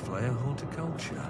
Flare horticulture.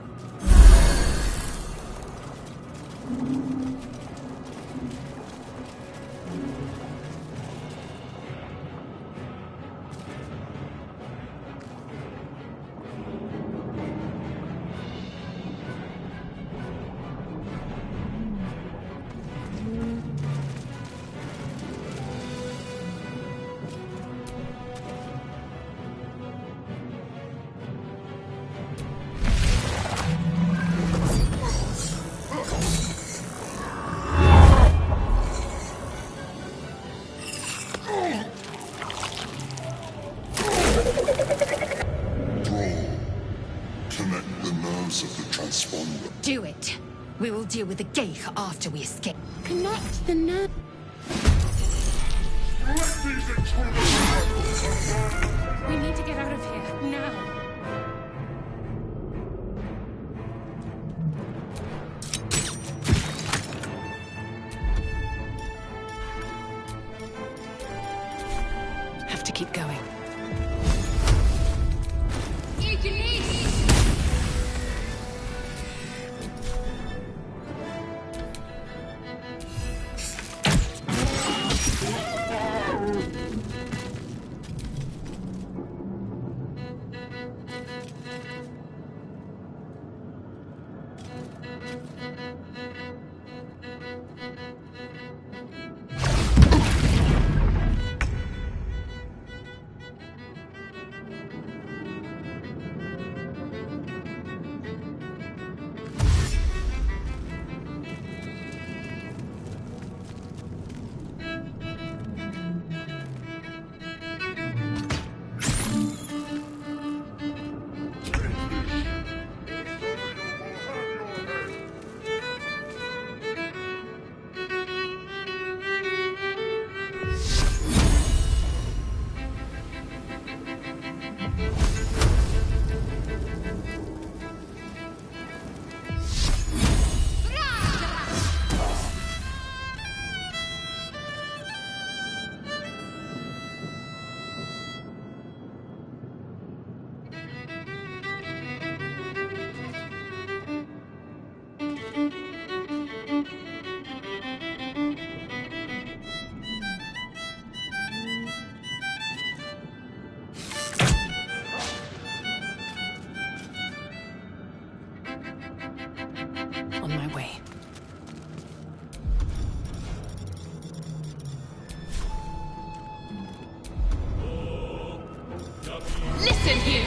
Do it. We will deal with the Geich after we escape. Connect the nerve. We need to get out of here, now. Have to keep going. On my way. Listen, you!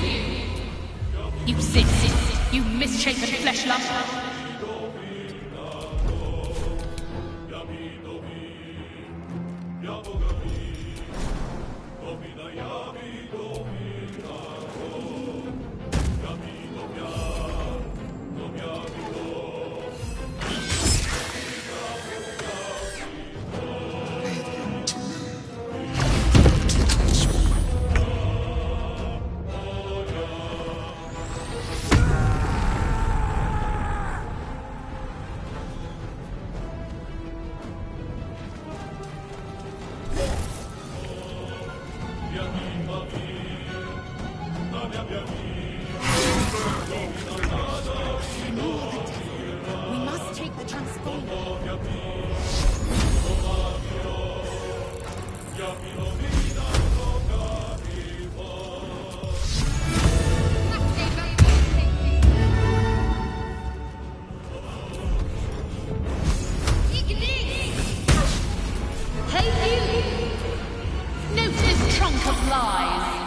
You zit! You misshapen flesh lump! We must take the transponder. Hey you! Note this trunk of lies!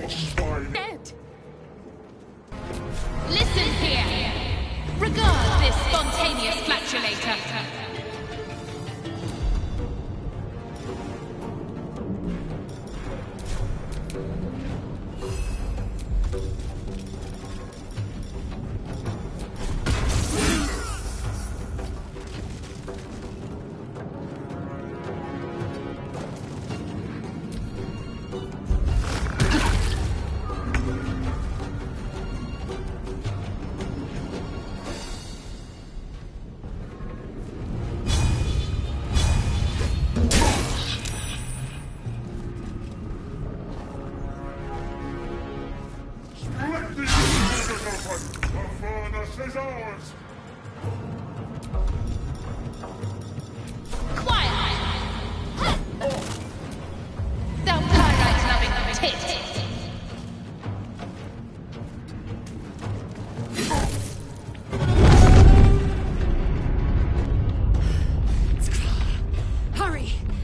Dead. Listen here. Regard this spontaneous flatulator.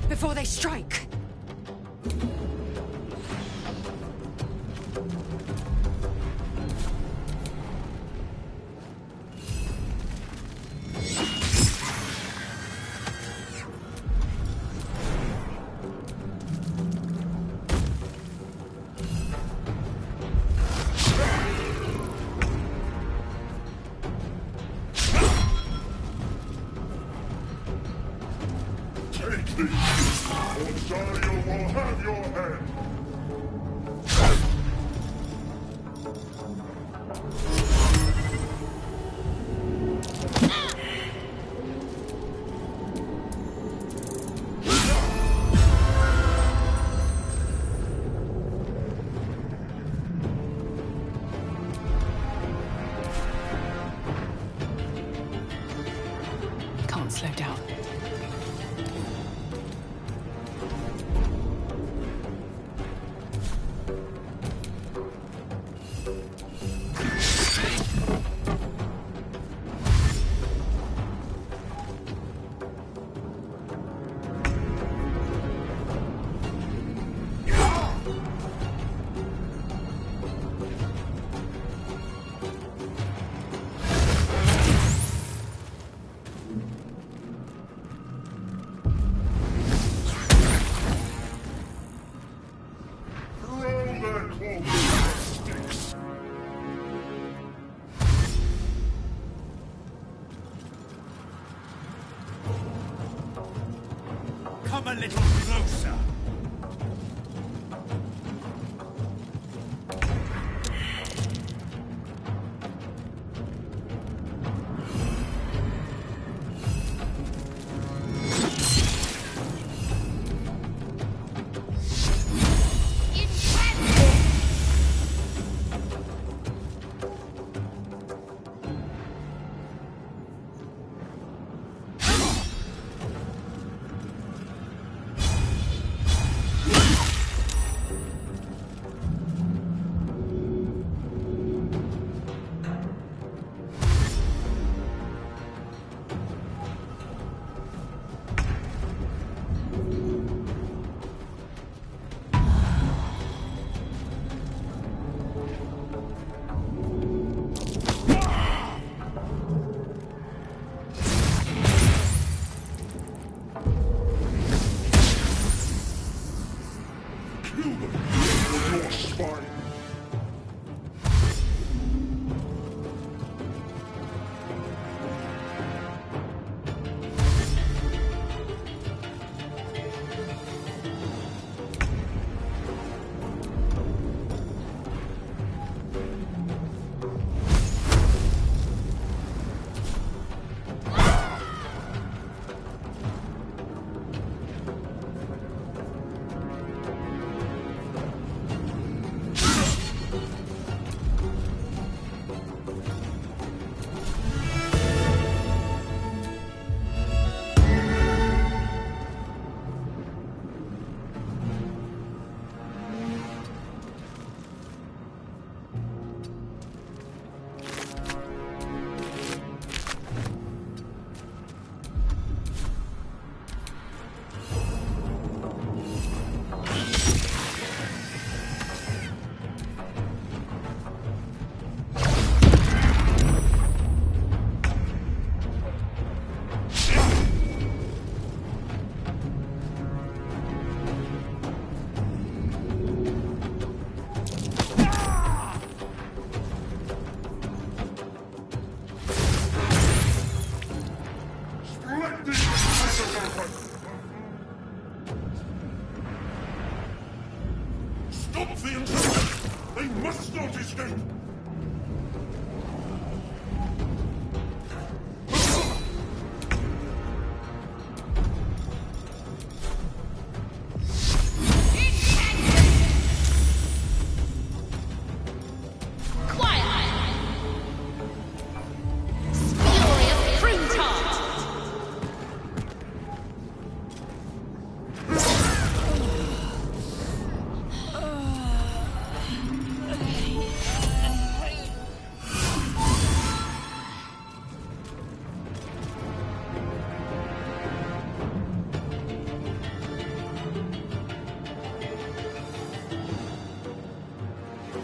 Before they strike. Can't slow down. Come a little closer. must not escape!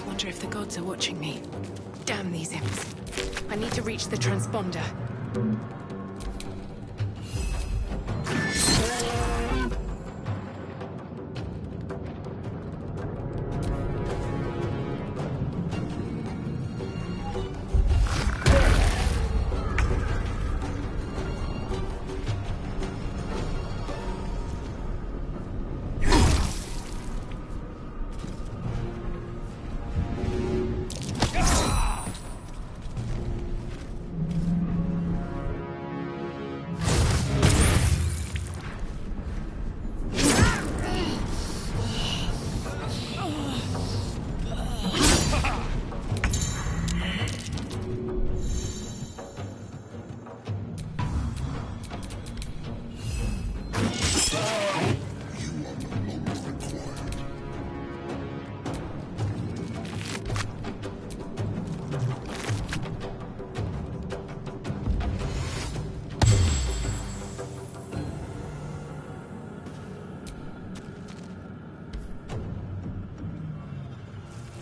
Wonder if the gods are watching me. Damn these imps. I need to reach the transponder.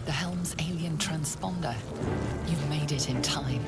The Helm's alien transponder. You've made it in time.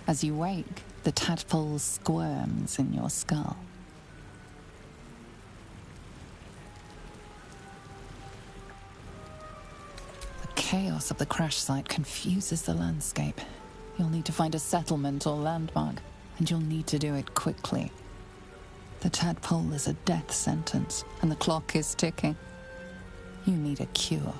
As you wake, the tadpole squirms in your skull. The chaos of the crash site confuses the landscape. You'll need to find a settlement or landmark, and you'll need to do it quickly. The tadpole is a death sentence, and the clock is ticking. You need a cure.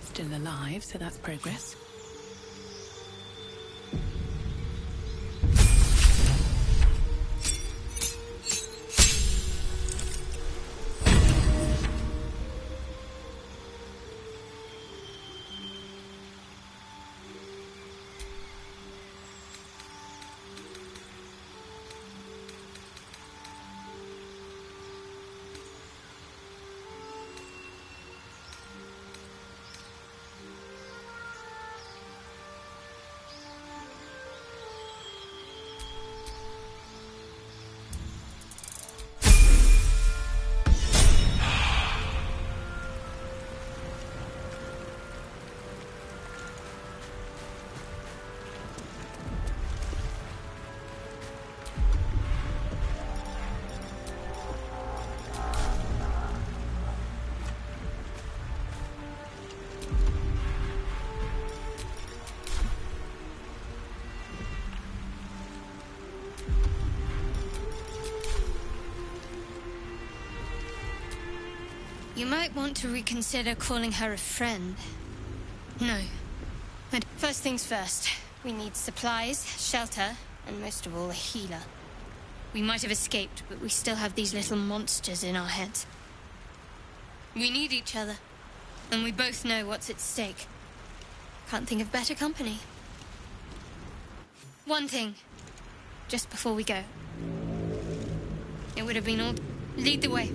Still alive, so that's progress. You might want to reconsider calling her a friend. No. But first things first. We need supplies, shelter, and most of all, a healer. We might have escaped, but we still have these little monsters in our heads. We need each other, and we both know what's at stake. Can't think of better company. One thing, just before we go. It would have been all... Lead the way.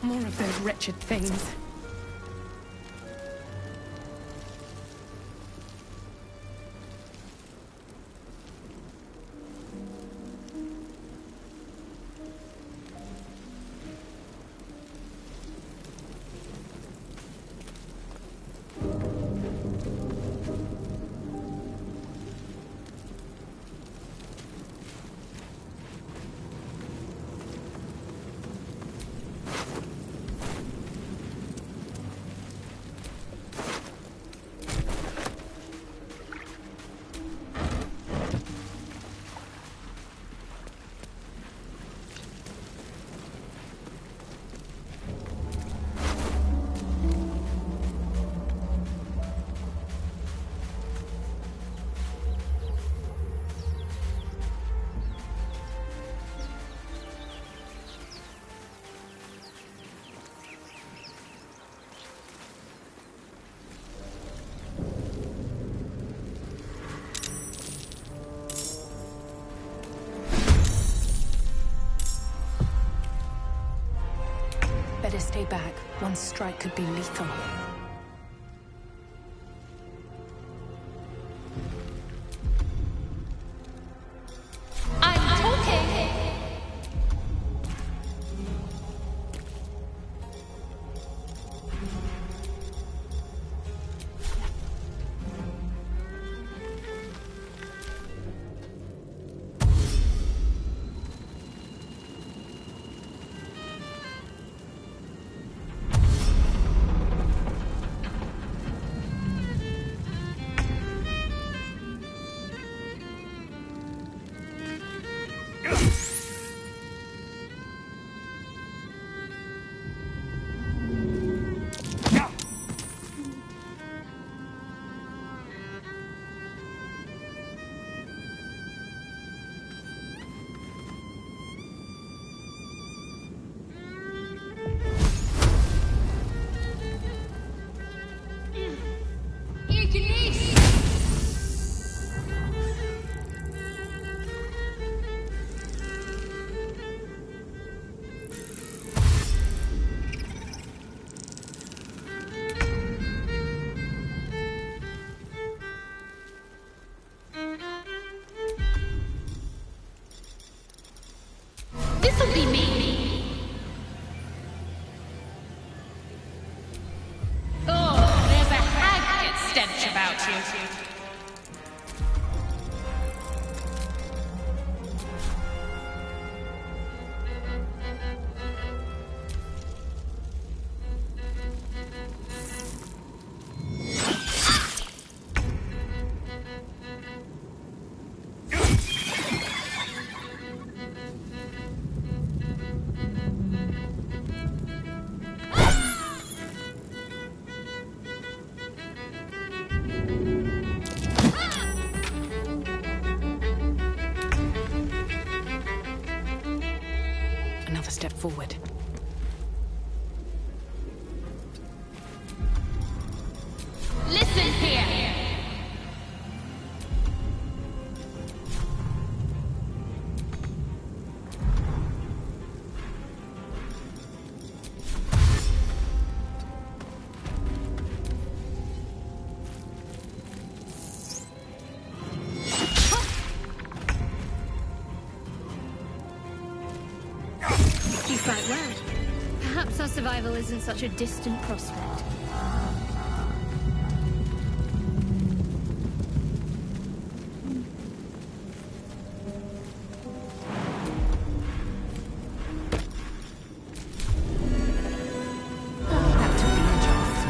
More of those wretched things. pay back. One strike could be lethal. I'm talking! This'll be me! Oh, there's a hag stench about you. Another step forward. Listen here! You fight well. Perhaps our survival isn't such a distant prospect. That took the edge off.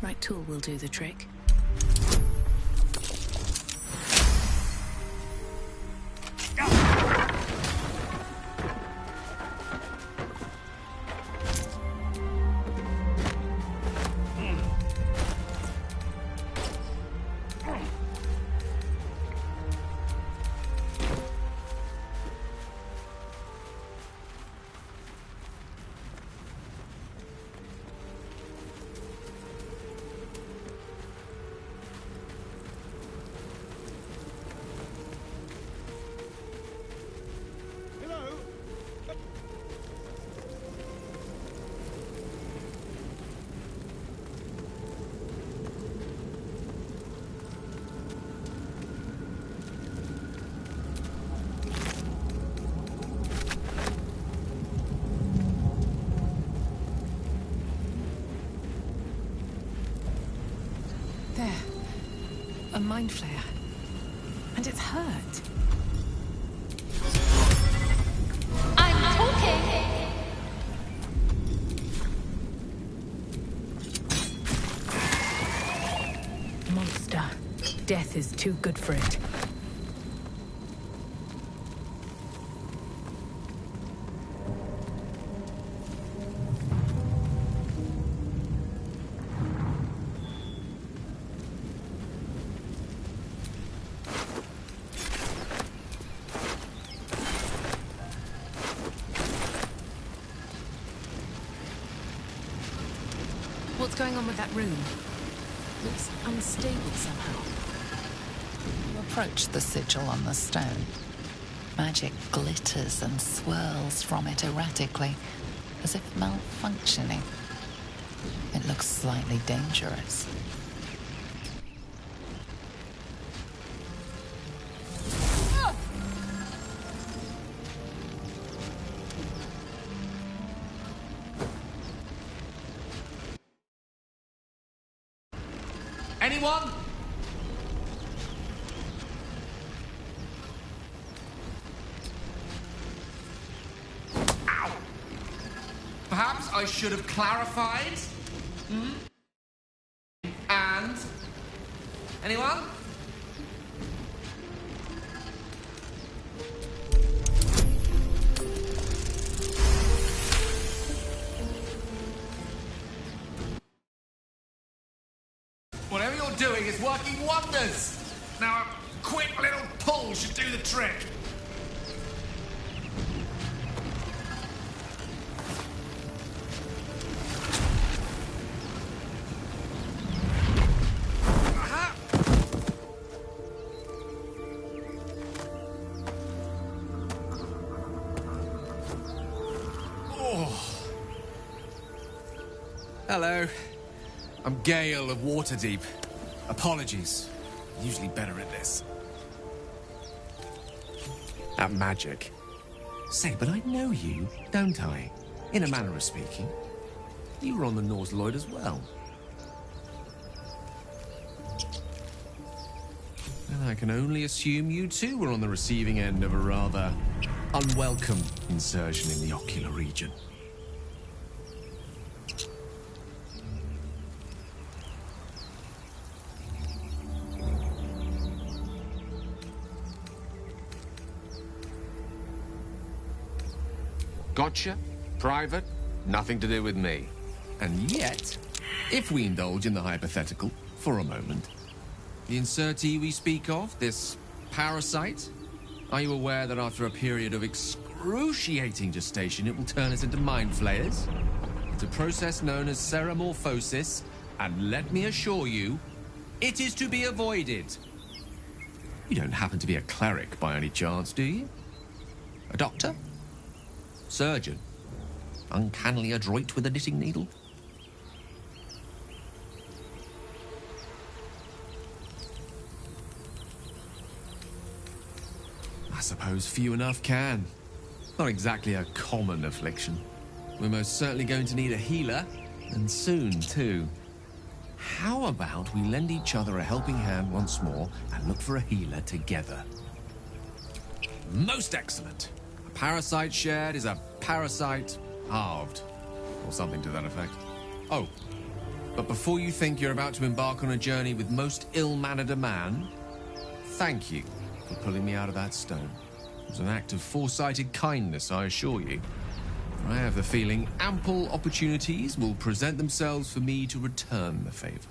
Right tool will do the trick. There. A mind flare. And it's hurt. I'm talking! Monster. Death is too good for it. What's going on with that room? Looks unstable somehow. You approach the sigil on the stone. Magic glitters and swirls from it erratically, as if malfunctioning. It looks slightly dangerous. Anyone? Ow! Perhaps I should have clarified? And? Anyone? Whatever you're doing is working wonders. Now a quick little pull should do the trick. Aha! Oh. Hello. I'm Gale of Waterdeep. Apologies. Usually better at this. At magic. Say, but I know you, don't I? In a manner of speaking. You were on the Norse Lloyd as well. And I can only assume you too were on the receiving end of a rather unwelcome insertion in the ocular region. Gotcha. Private. Nothing to do with me. And yet, if we indulge in the hypothetical for a moment, the insertee we speak of, this parasite, are you aware that after a period of excruciating gestation, it will turn us into mind flayers? It's a process known as ceremorphosis, and let me assure you, it is to be avoided. You don't happen to be a cleric by any chance, do you? A doctor? Surgeon? Uncannily adroit with a knitting needle? I suppose few enough can. Not exactly a common affliction. We're most certainly going to need a healer, and soon too. How about we lend each other a helping hand once more and look for a healer together? Most excellent. A parasite shared is a parasite halved, or something to that effect. Oh, but before you think you're about to embark on a journey with most ill-mannered a man, thank you for pulling me out of that stone. It was an act of foresighted kindness, I assure you. For I have the feeling ample opportunities will present themselves for me to return the favor.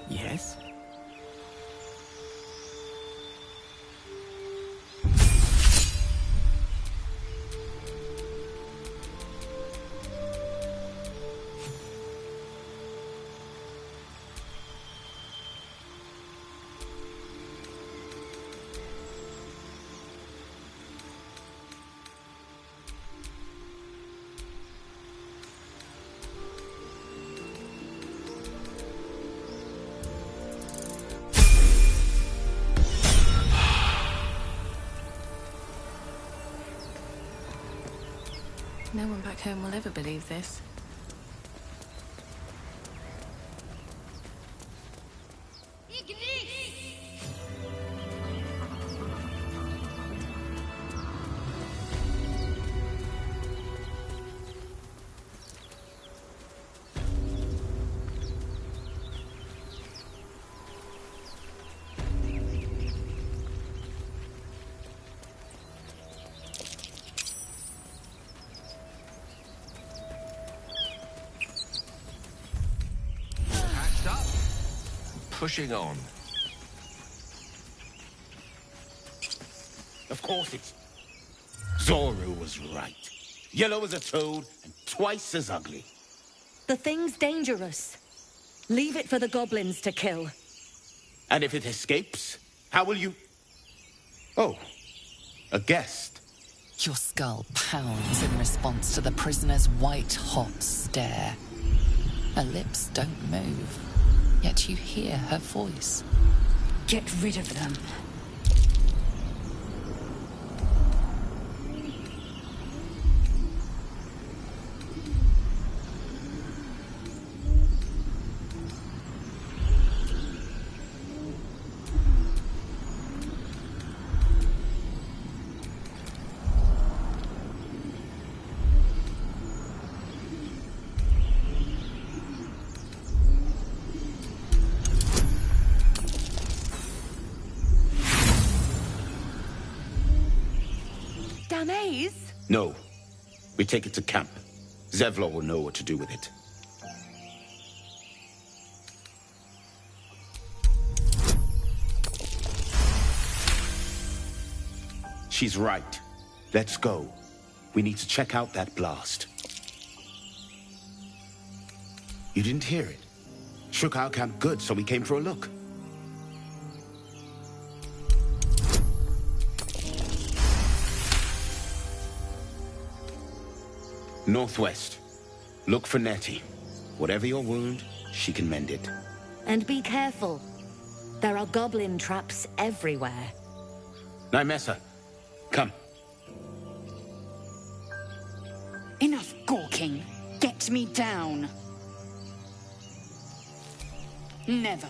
Yes? No one back home will ever believe this. pushing on. Of course it's... Zoru was right. Yellow as a toad and twice as ugly. The thing's dangerous. Leave it for the goblins to kill. And if it escapes, how will you... Oh, a guest. Your skull pounds in response to the prisoner's white-hot stare. Her lips don't move, yet you hear her voice. Get rid of them. No. We take it to camp. Zevlor will know what to do with it. She's right. Let's go. We need to check out that blast. You didn't hear it? Shook our camp good, so we came for a look. Northwest. Look for Nettie. Whatever your wound, she can mend it. And be careful. There are goblin traps everywhere. Nymessa, come. Enough gawking. Get me down. Never.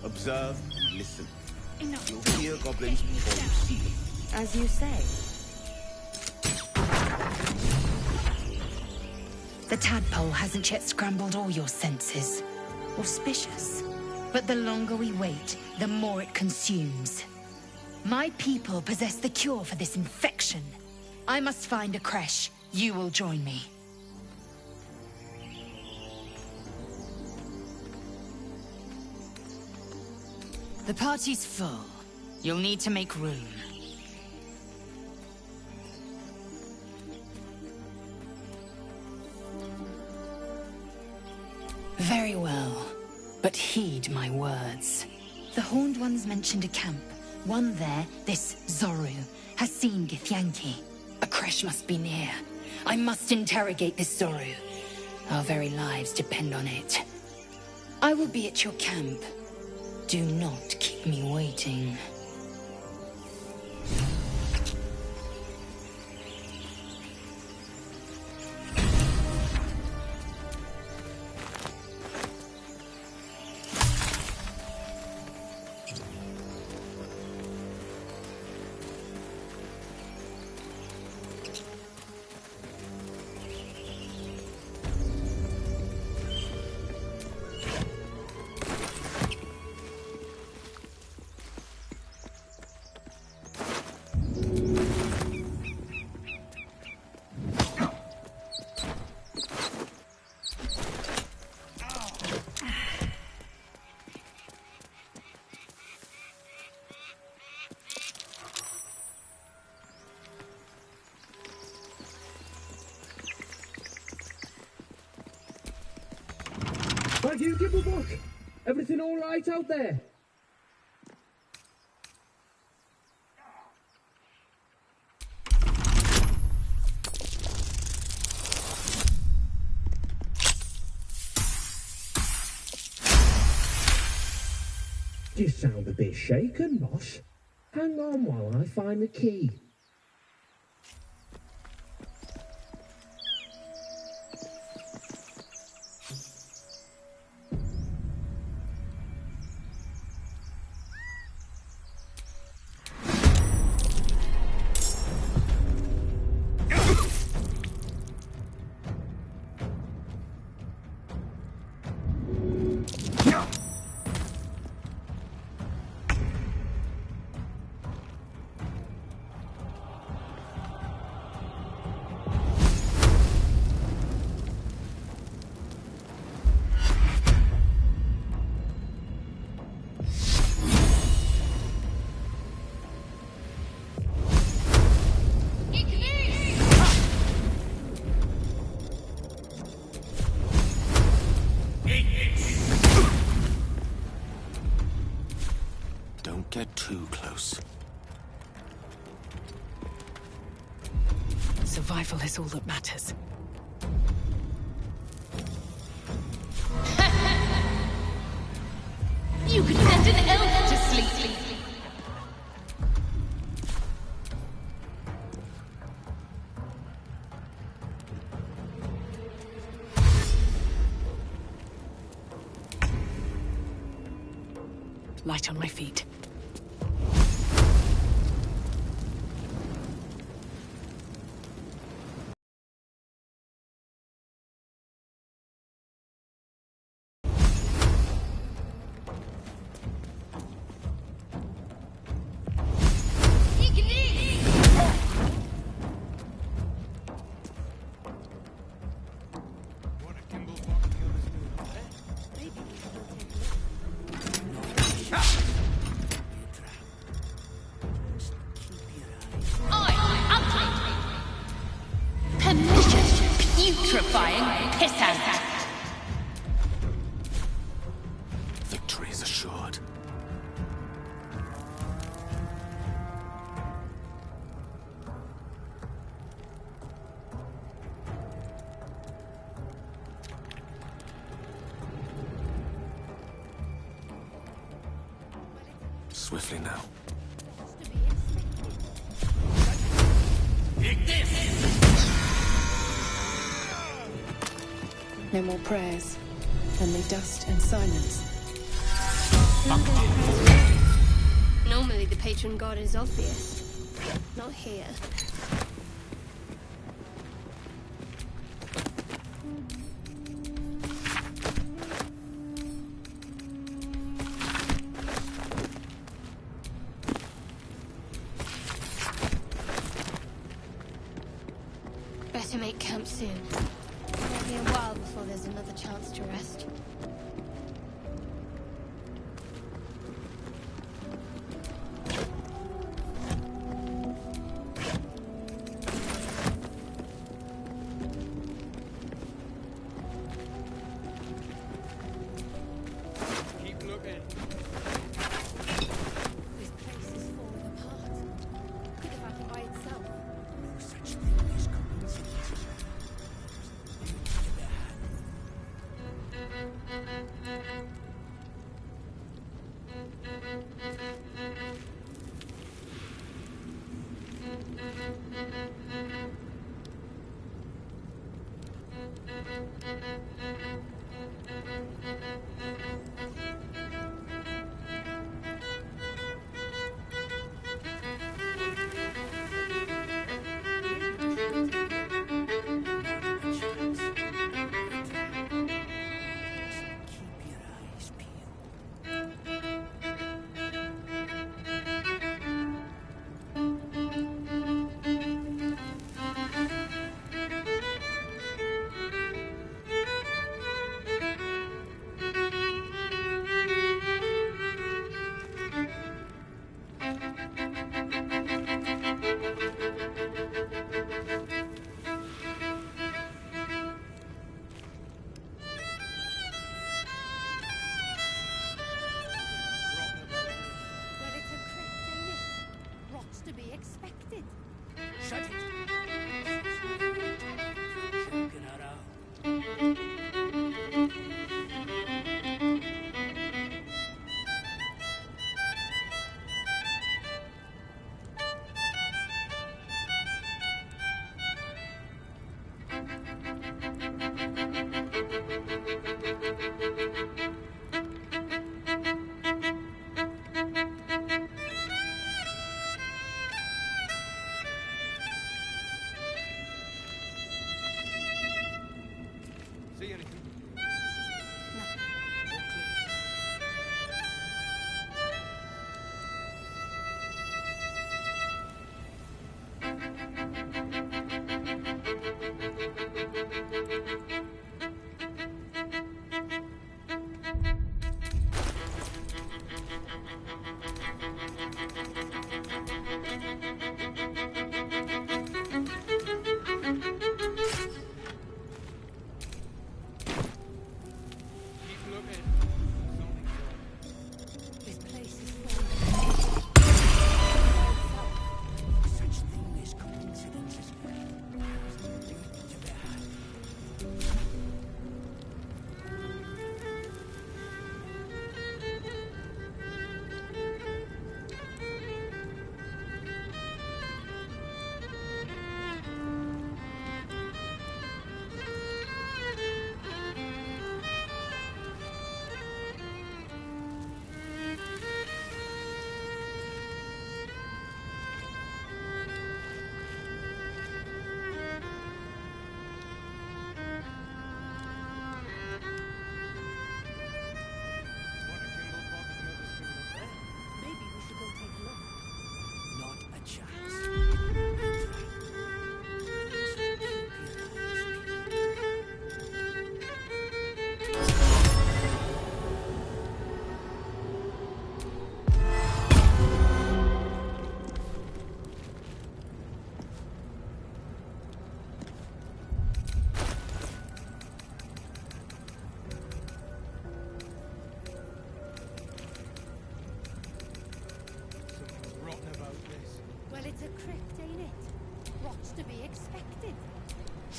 Observe and listen. Enough. You'll hear goblins before you see them. As you say. The tadpole hasn't yet scrambled all your senses. Auspicious. But the longer we wait, the more it consumes. My people possess the cure for this infection. I must find a creche. You will join me. The party's full. You'll need to make room. Very well, but heed my words. The Horned Ones mentioned a camp. One there, this Zoru, has seen Githyanki. A creche must be near. I must interrogate this Zoru. Our very lives depend on it. I will be at your camp. Do not keep me waiting. Thank you, Gibblebuck. Everything all right out there? You sound a bit shaken, boss. Hang on while I find the key. too close. Survival is all that matters. You could send an elf to sleep. Light on my feet. Putrefying pissant. Victory is assured. Swiftly now. No more prayers. Only dust and silence. Normally the patron god is obvious. Not here. Better make camp soon. It'll be a while before there's another chance to rest. Keep looking. This place is falling apart. Could have happened by itself. No such thing as coincidence.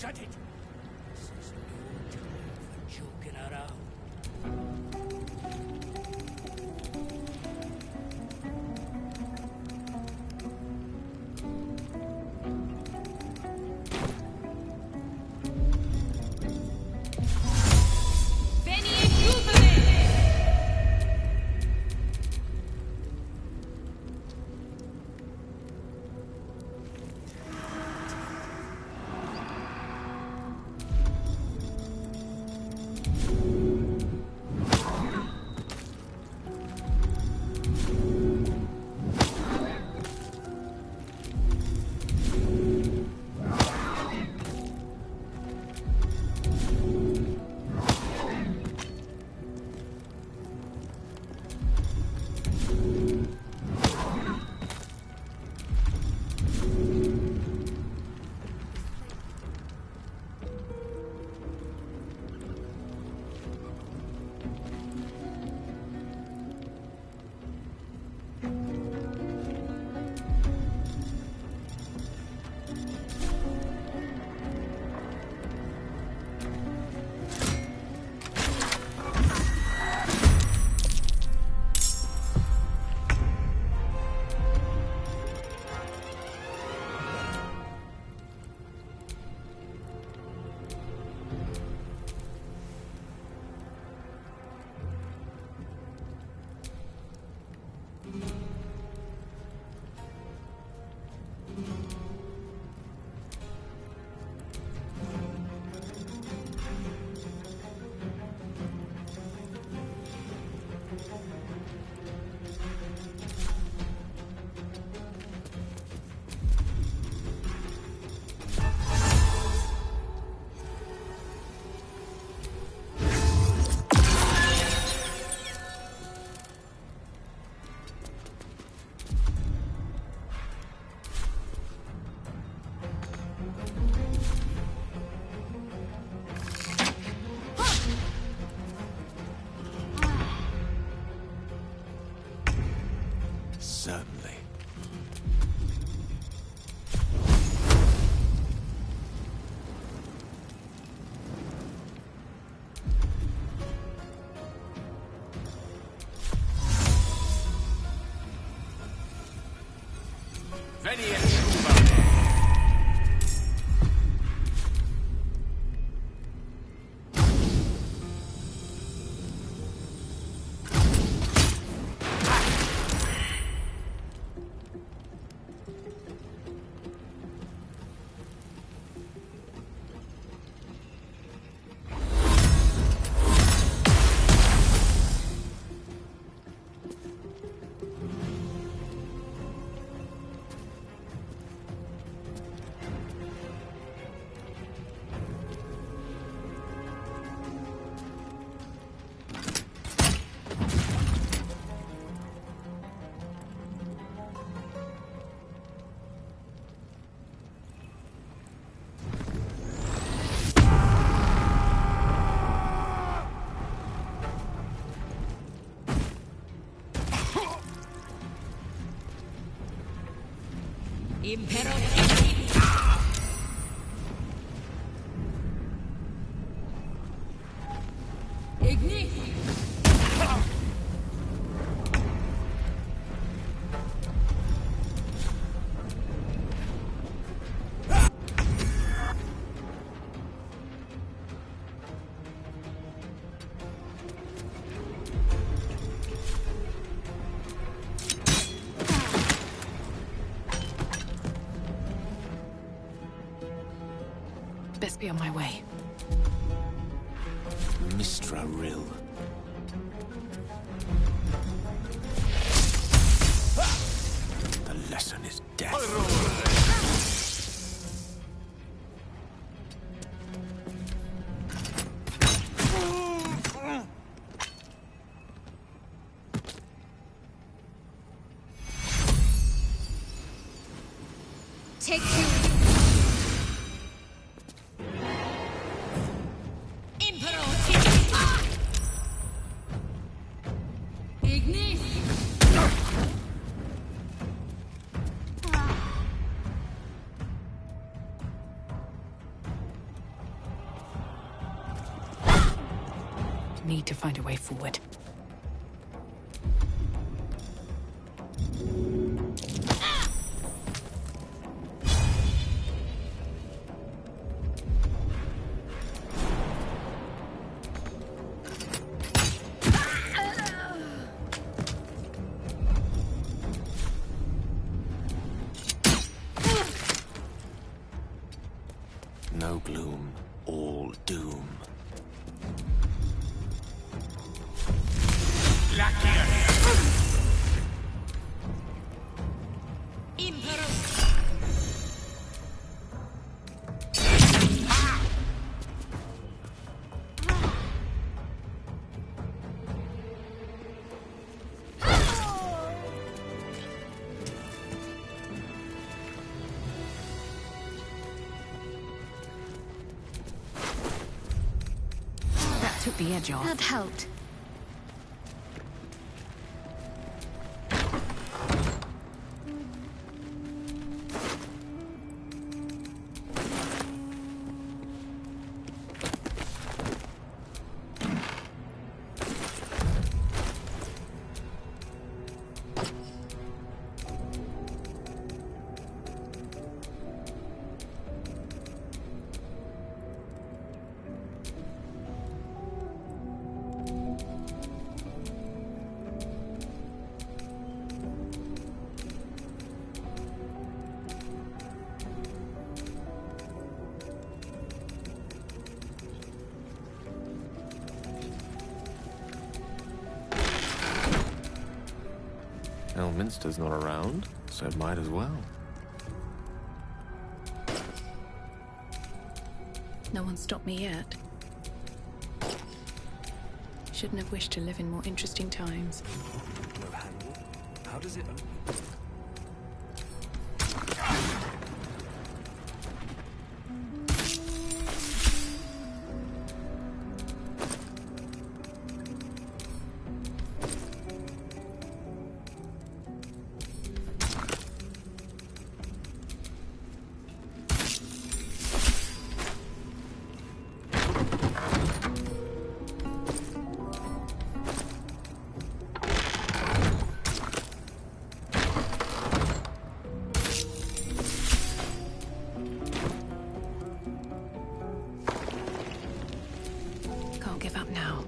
Shut it! This is no time for joking around. Certainly. Best be on my way. Mistra Rill. The lesson is death. Take you. need to find a way forward. No gloom, all doom. That took the edge off. That helped. Elminster's not around, so it might as well. No one stopped me yet. Shouldn't have wished to live in more interesting times. No handle? How does it open? Can't give up now.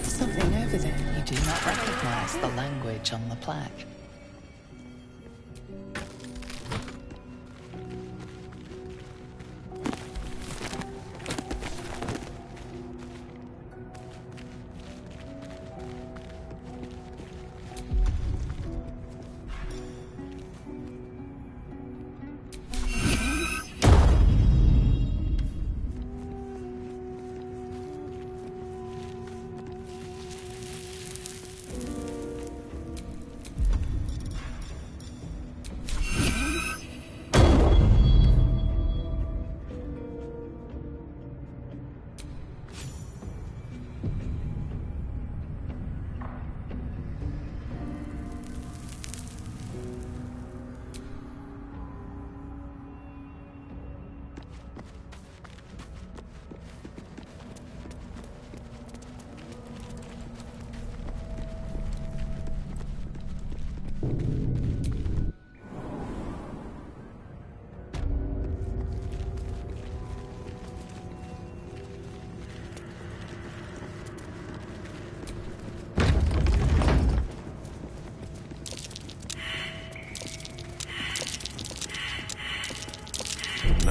Something over there. You do not recognize the language on the plaque.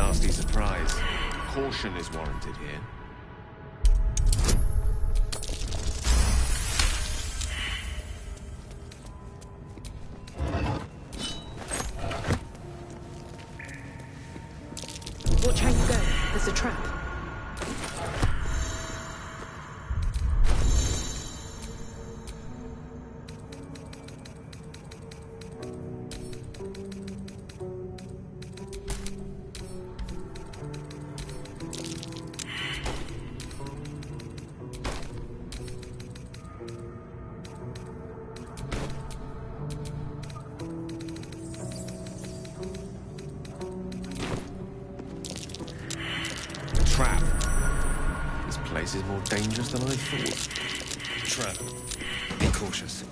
nasty surprise. Caution is warranted here. Watch how you go. There's a trap. Trap. This place is more dangerous than I thought. Trap. Be cautious.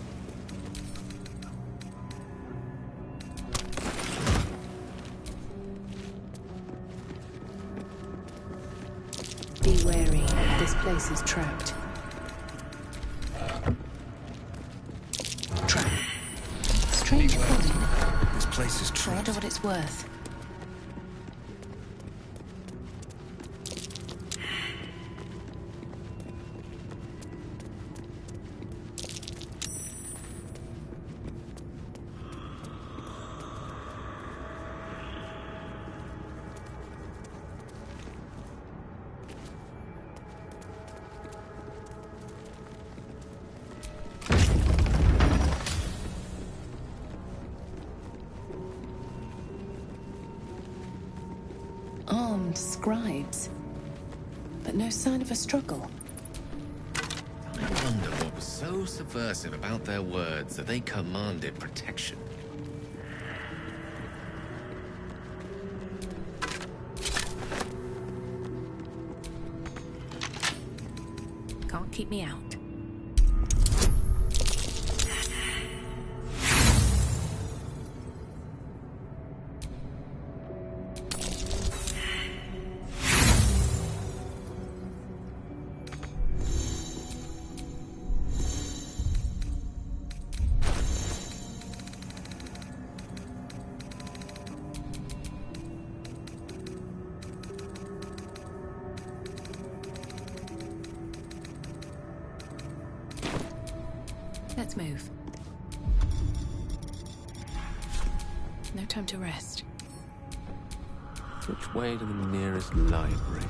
Be wary. This place is trapped. Trap. Strange calling. This place is I trapped. wonder what it's worth. Armed scribes. But no sign of a struggle. I wonder what was so subversive about their words that they commanded protection. Can't keep me out. Let's move. No time to rest. Which way to the nearest library?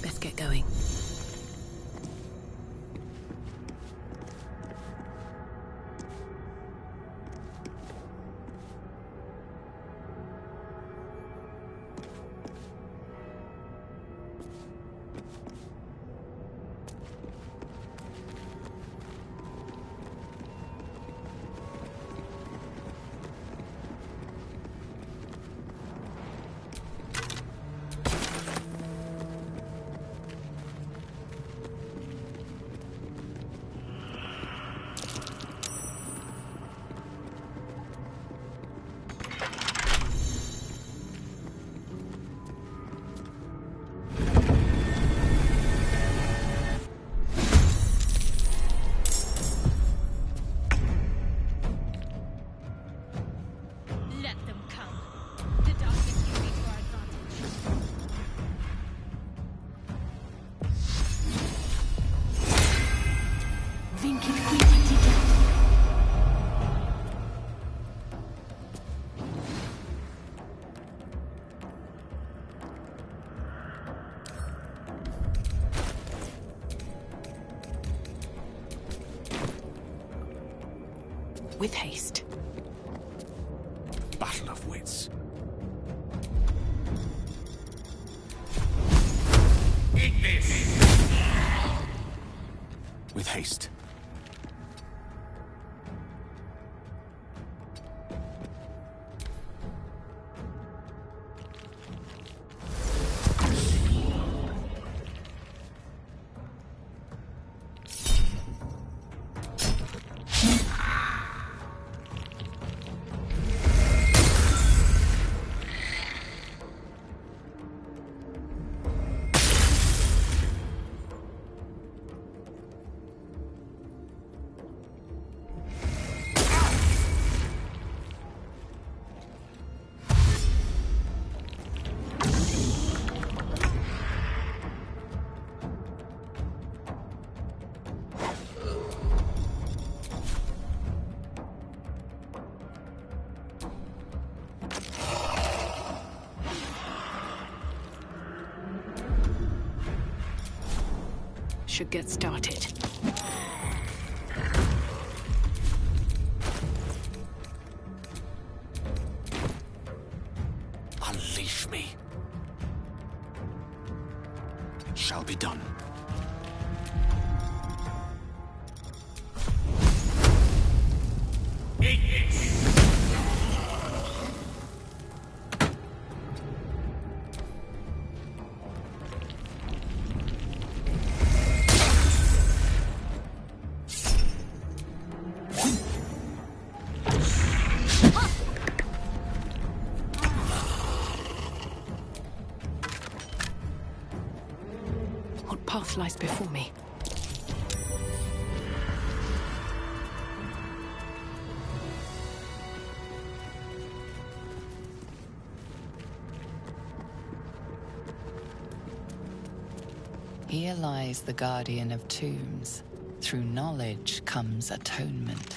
Let's get going. Let them come. The darkness will be to our advantage. With haste. Battle of wits. Eat this! With haste. should get started. Unleash me. Shall be done. What path lies before me? Here lies the guardian of tombs. Through knowledge comes atonement.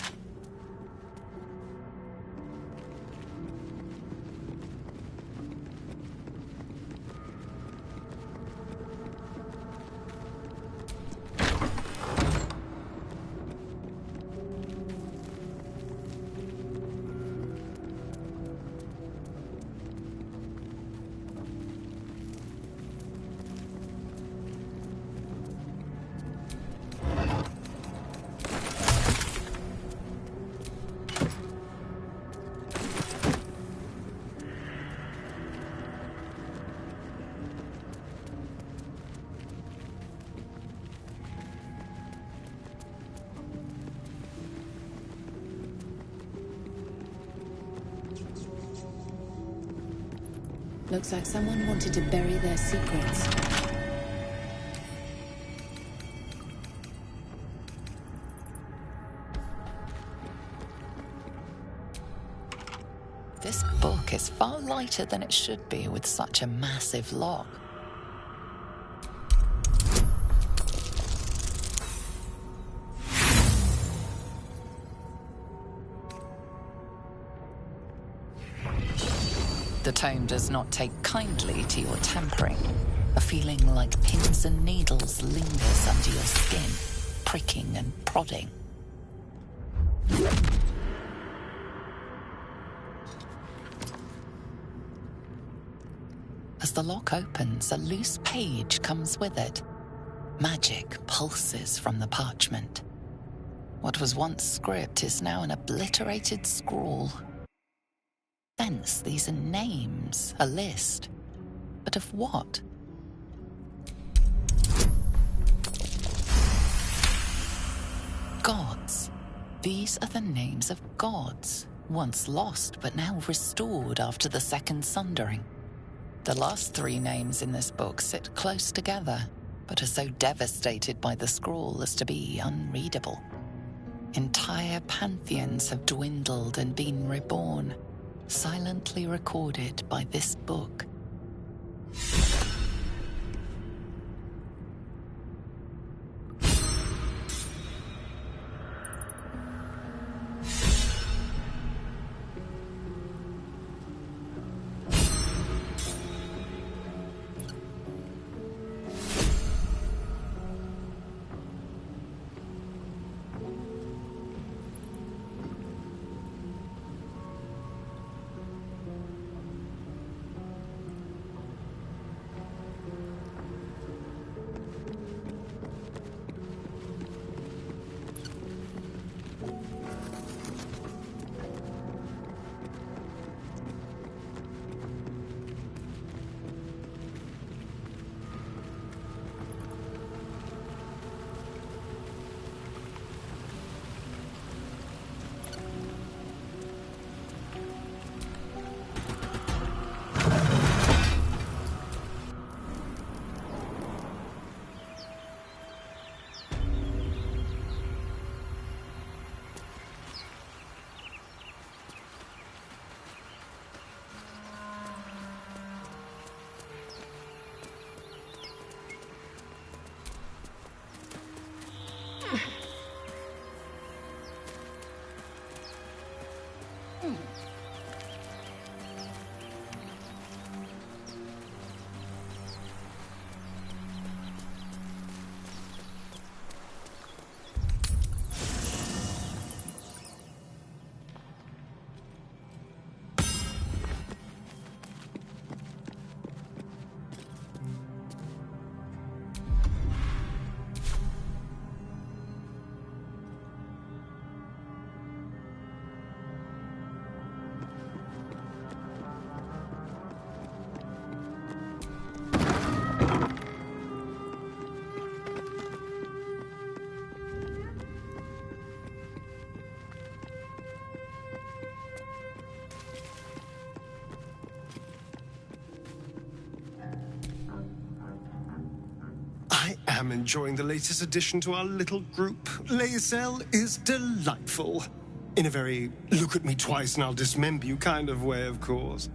Looks like someone wanted to bury their secrets. This book is far lighter than it should be with such a massive lock. The tome does not take kindly to your tampering. A feeling like pins and needles lingers under your skin, pricking and prodding. As the lock opens, a loose page comes with it. Magic pulses from the parchment. What was once script is now an obliterated scrawl. Thence these are names, a list. But of what? Gods. These are the names of gods, once lost but now restored after the Second Sundering. The last three names in this book sit close together, but are so devastated by the scrawl as to be unreadable. Entire pantheons have dwindled and been reborn, silently recorded by this book. am enjoying the latest addition to our little group. Lae'zel is delightful. In a very look at me twice and I'll dismember you kind of way, of course.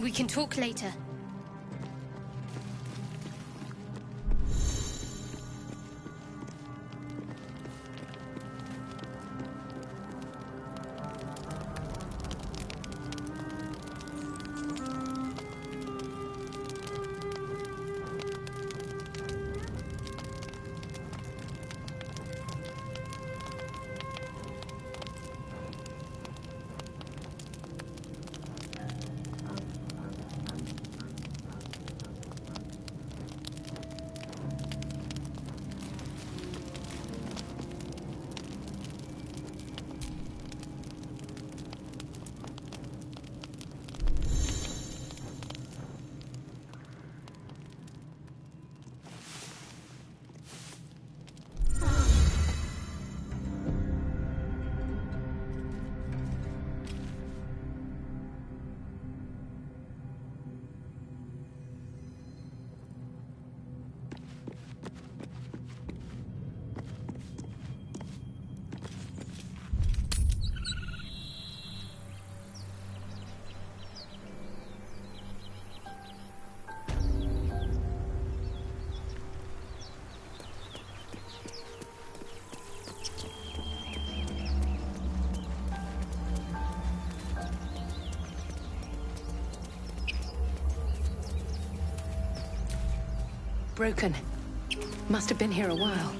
We can talk later. Broken. Must have been here a while.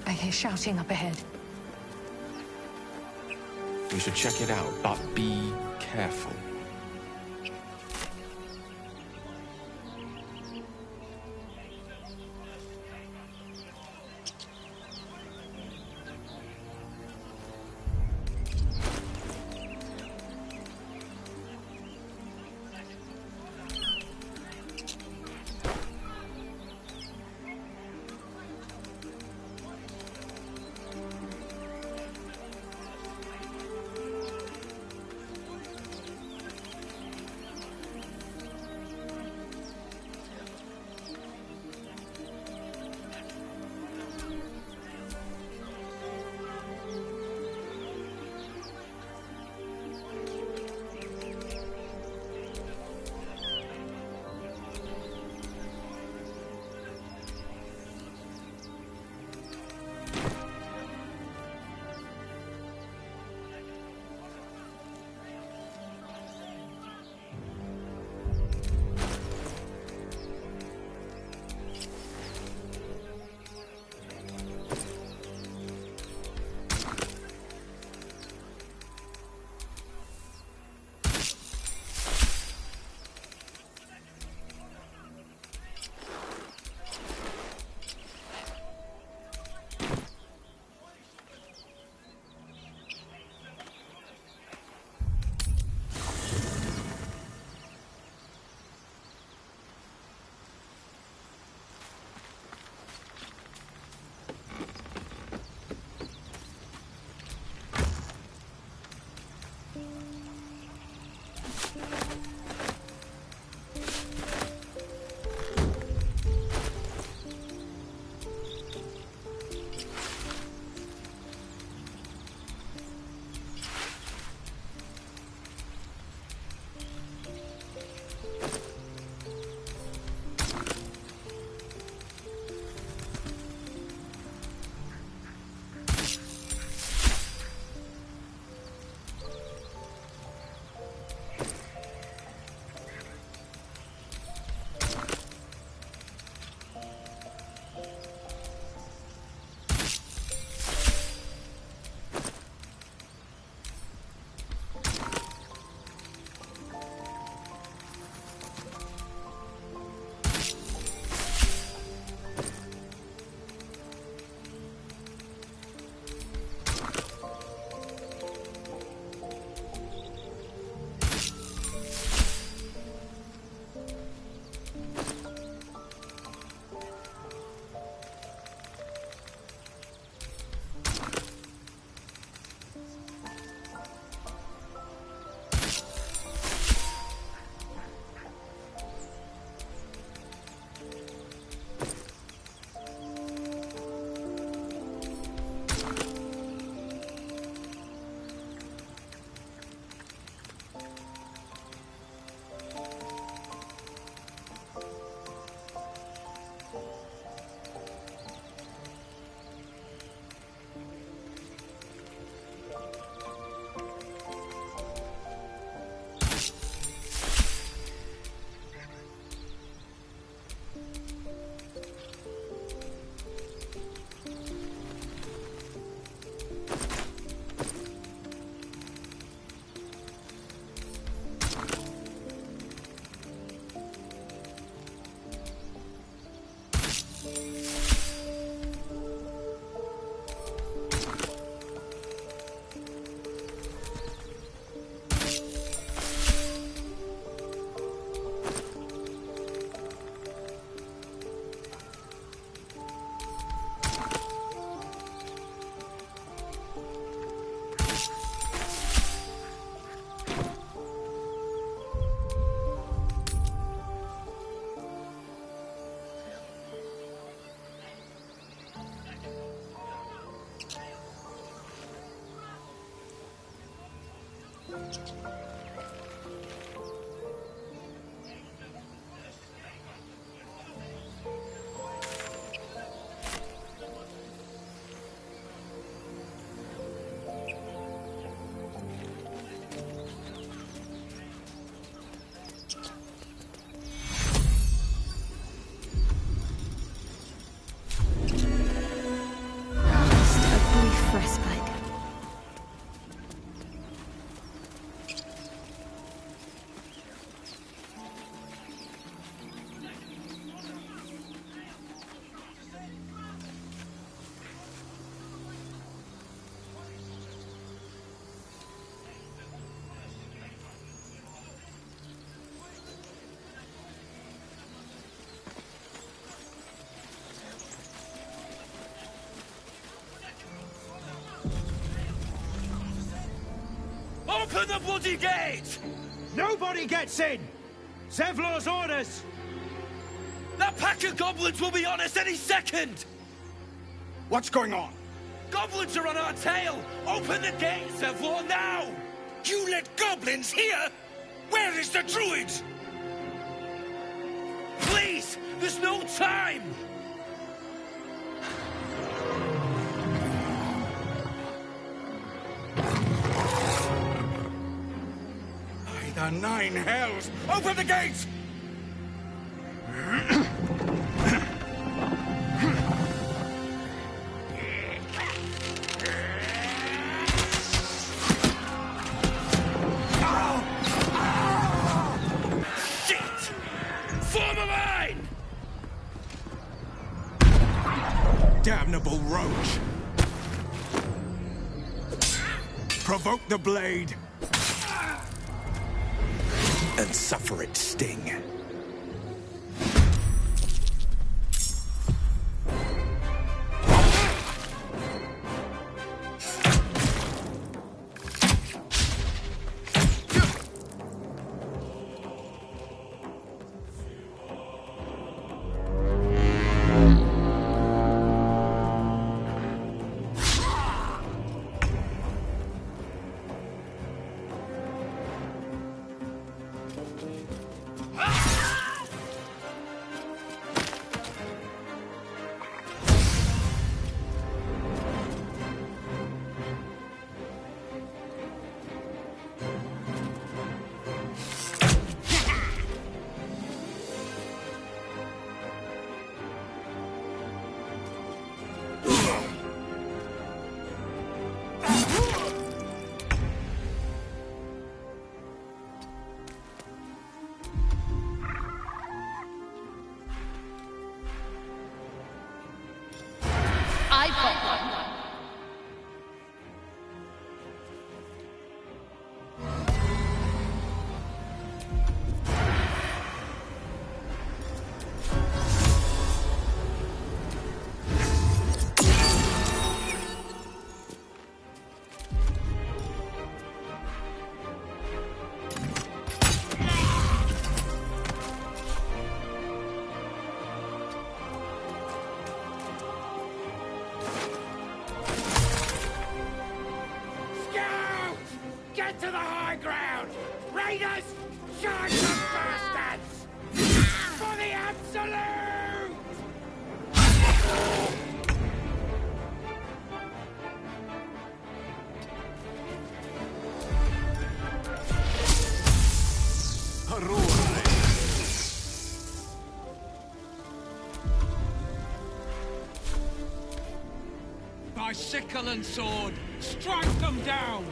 I hear shouting up ahead. We should check it out, but be careful. Open the bloody gate! Nobody gets in! Zevlor's orders! That pack of goblins will be on us any second! What's going on? Goblins are on our tail! Open the gate, Zevlor, now! You let goblins here? Where is the druid? Please! There's no time! By the nine hells! Open the gates! Damnable roach! Provoke the blade! And suffer its sting. To the high ground! Raiders! Charge the bastards! For the absolute! By sickle and sword, strike them down!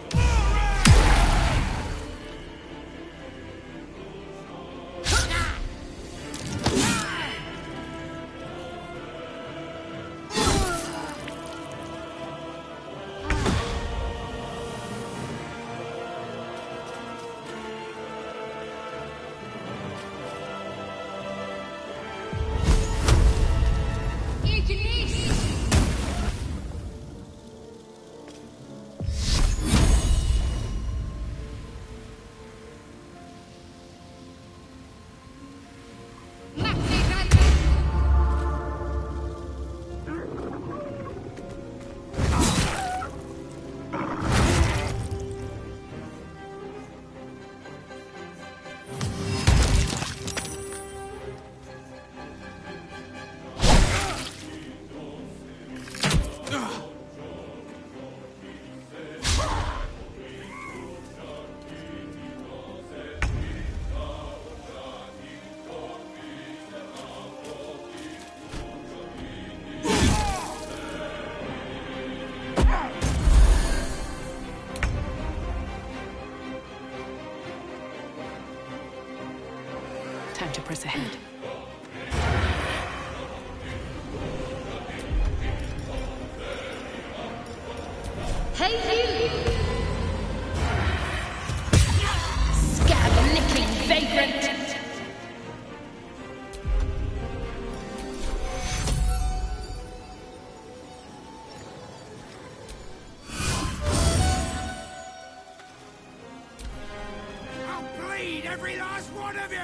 us ahead. Hey, you! Scab-licking vagrant! I'll bleed every last one of you!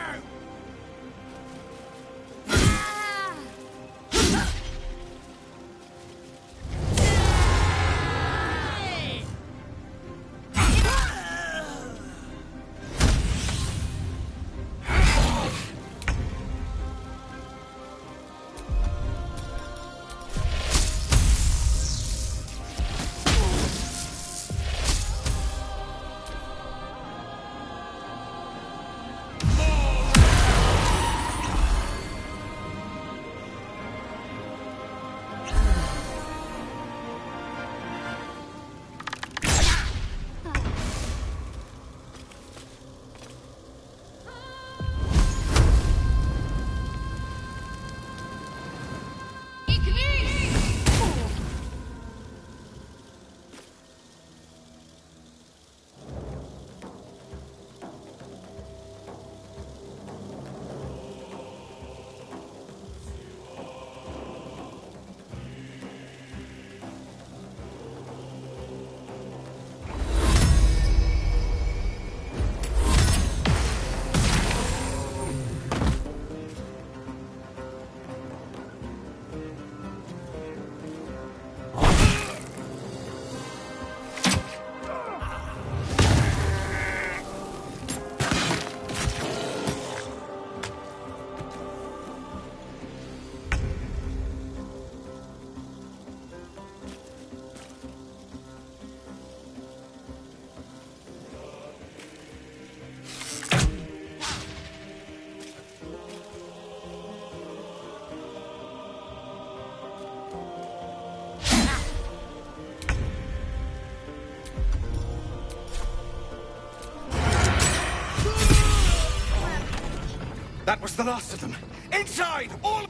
That was the last of them. Inside! All...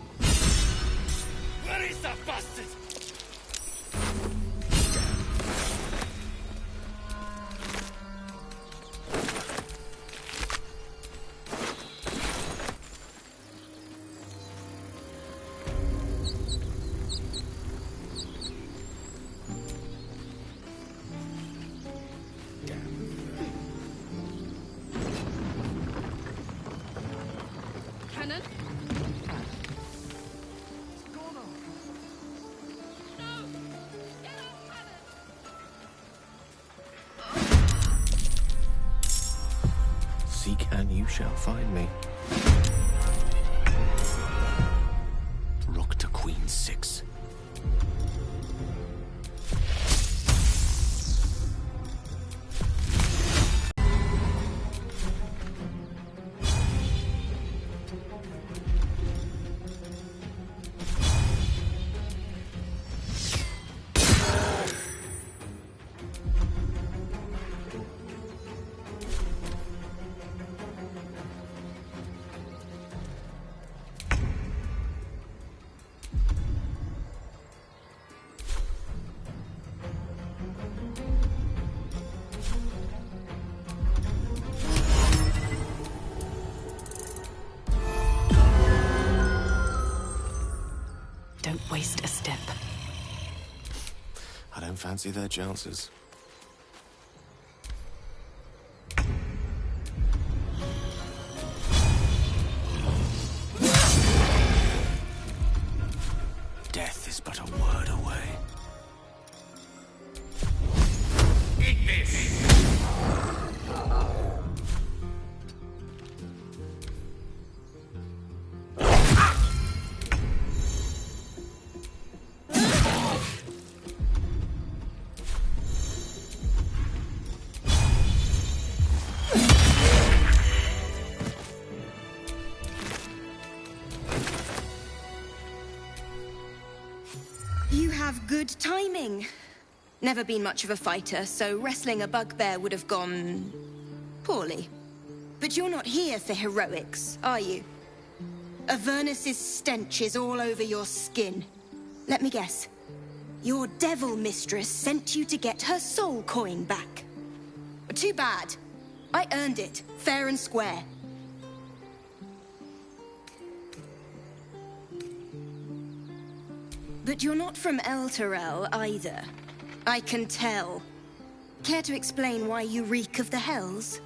Where is that bastard? Cannon? Seek and you shall find me. Rook to Queen 6. Don't waste a step. I don't fancy their chances. Death is but a word away. Eat this! You have good timing. Never been much of a fighter, so wrestling a bugbear would have gone... poorly. But you're not here for heroics, are you? Avernus's stench is all over your skin. Let me guess. Your devil mistress sent you to get her soul coin back. Too bad. I earned it, fair and square. But you're not from Elturel either. I can tell. Care to explain why you reek of the Hells?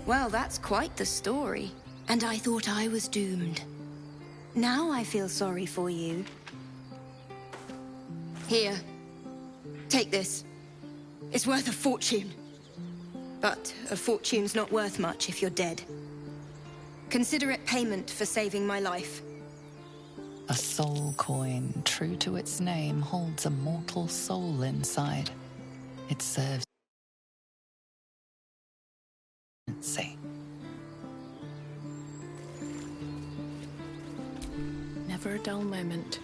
Well, that's quite the story. And I thought I was doomed. Now I feel sorry for you. Here. Take this. It's worth a fortune. But a fortune's not worth much if you're dead. Consider it payment for saving my life. A soul coin, true to its name, holds a mortal soul inside. It serves. See. Never a dull moment.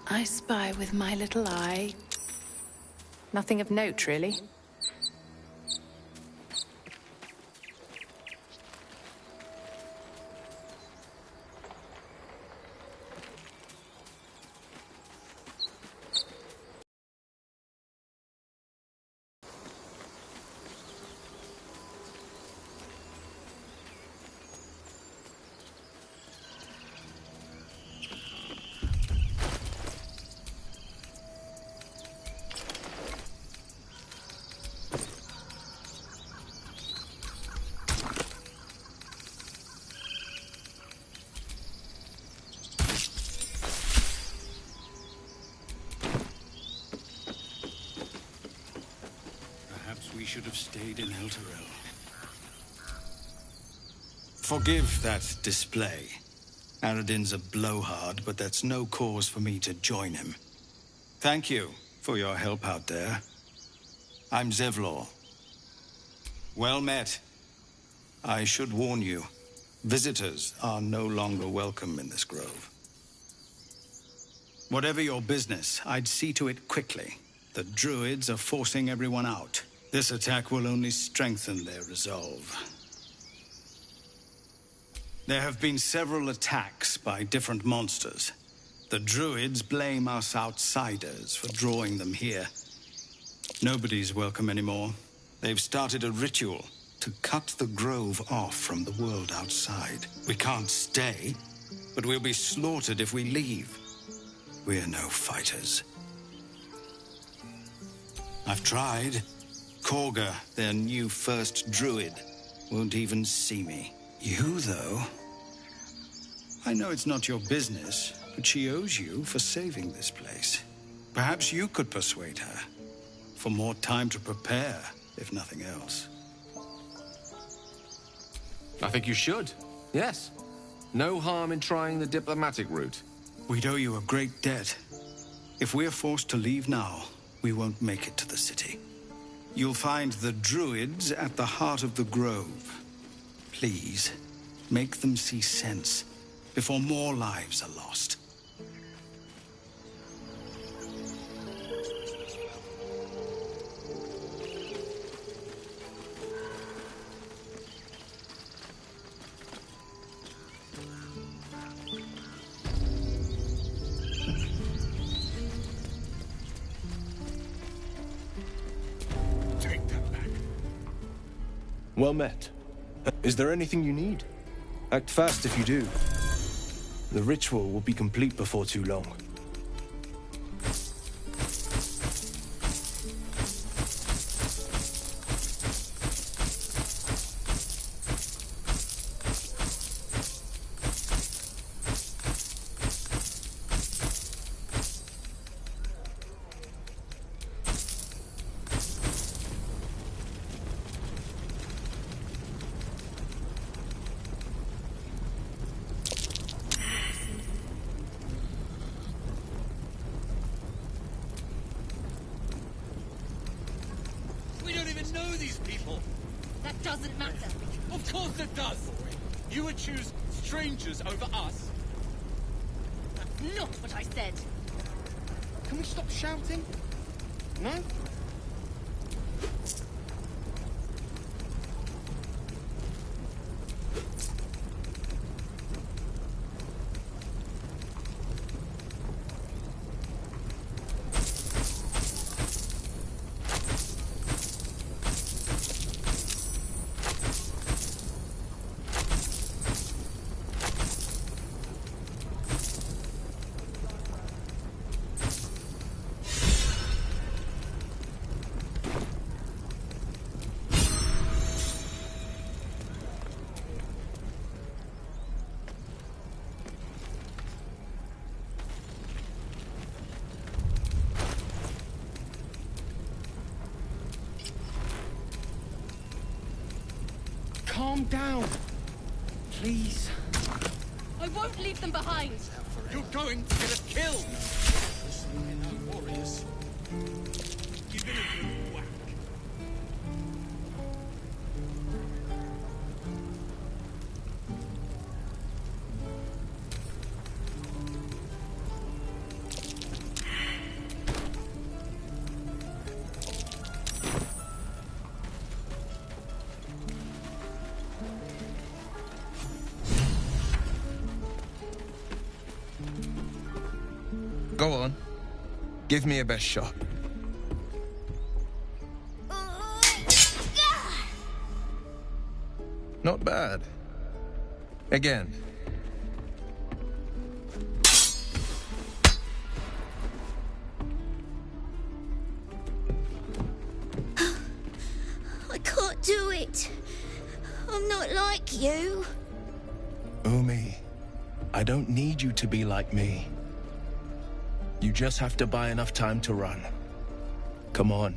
I spy with my little eye. Nothing of note, really. We should have stayed in Elturel. Forgive that display. Aradin's a blowhard, but that's no cause for me to join him. Thank you for your help out there. I'm Zevlor. Well met. I should warn you, visitors are no longer welcome in this grove. Whatever your business, I'd see to it quickly. The druids are forcing everyone out. This attack will only strengthen their resolve. There have been several attacks by different monsters. The druids blame us outsiders for drawing them here. Nobody's welcome anymore. They've started a ritual to cut the grove off from the world outside. We can't stay, but we'll be slaughtered if we leave. We're no fighters. I've tried. Korga, their new first druid, won't even see me. You, though? I know it's not your business, but she owes you for saving this place. Perhaps you could persuade her. For more time to prepare, if nothing else. I think you should. Yes. No harm in trying the diplomatic route. We'd owe you a great debt. If we're forced to leave now, we won't make it to the city. You'll find the druids at the heart of the grove. Please, make them see sense before more lives are lost. Well met. Is there anything you need? Act fast if you do. The ritual will be complete before too long. Doesn't matter. Of course it does! You would choose strangers over us? That's not what I said. Can we stop shouting? No? Calm down, please. I won't leave them behind. You're going to get us killed. Warriors. Give it a good whack. Go on. Give me a best shot. Not bad. Again. I can't do it. I'm not like you. Umi, I don't need you to be like me. You just have to buy enough time to run. Come on.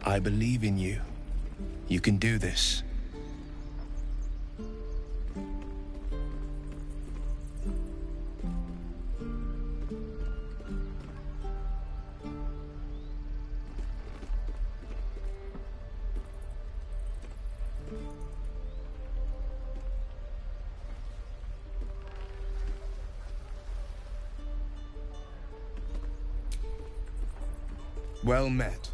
I believe in you. You can do this. Well met.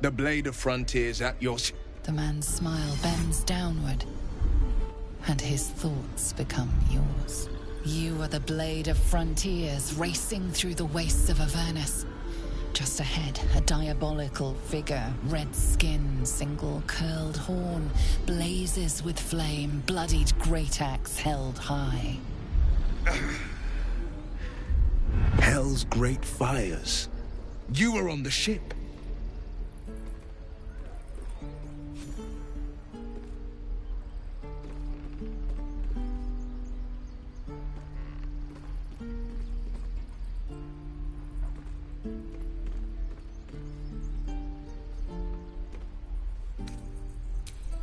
The Blade of Frontiers at your... The man's smile bends downward. and his thoughts become yours. You are the blade of frontiers racing through the wastes of Avernus. Just ahead, a diabolical figure, red skin, single curled horn, blazes with flame, bloodied great axe held high. Hell's great fires. You were on the ship.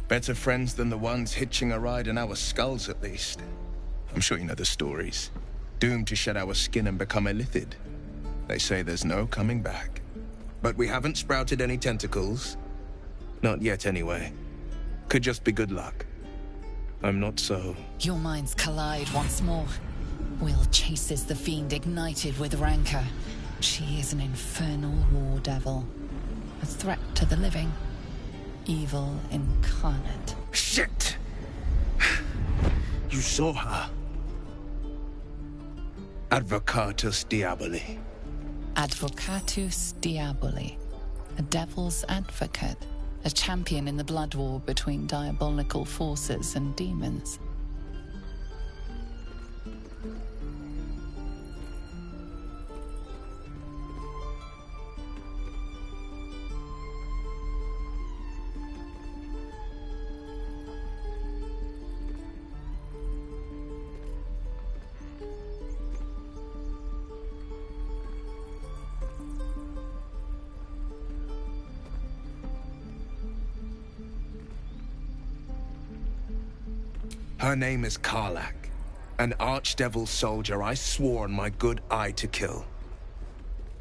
Better friends than the ones hitching a ride in our skulls, at least. I'm sure you know the stories. Doomed to shed our skin and become illithid. They say there's no coming back. But we haven't sprouted any tentacles. Not yet, anyway. Could just be good luck. I'm not so... Your minds collide once more. Will chases the fiend ignited with rancor. She is an infernal war devil. A threat to the living. Evil incarnate. Shit! You saw her. Advocatus Diaboli. Advocatus Diaboli. A devil's advocate. A champion in the blood war between diabolical forces and demons. Her name is Karlach, an archdevil soldier I swore on my good eye to kill.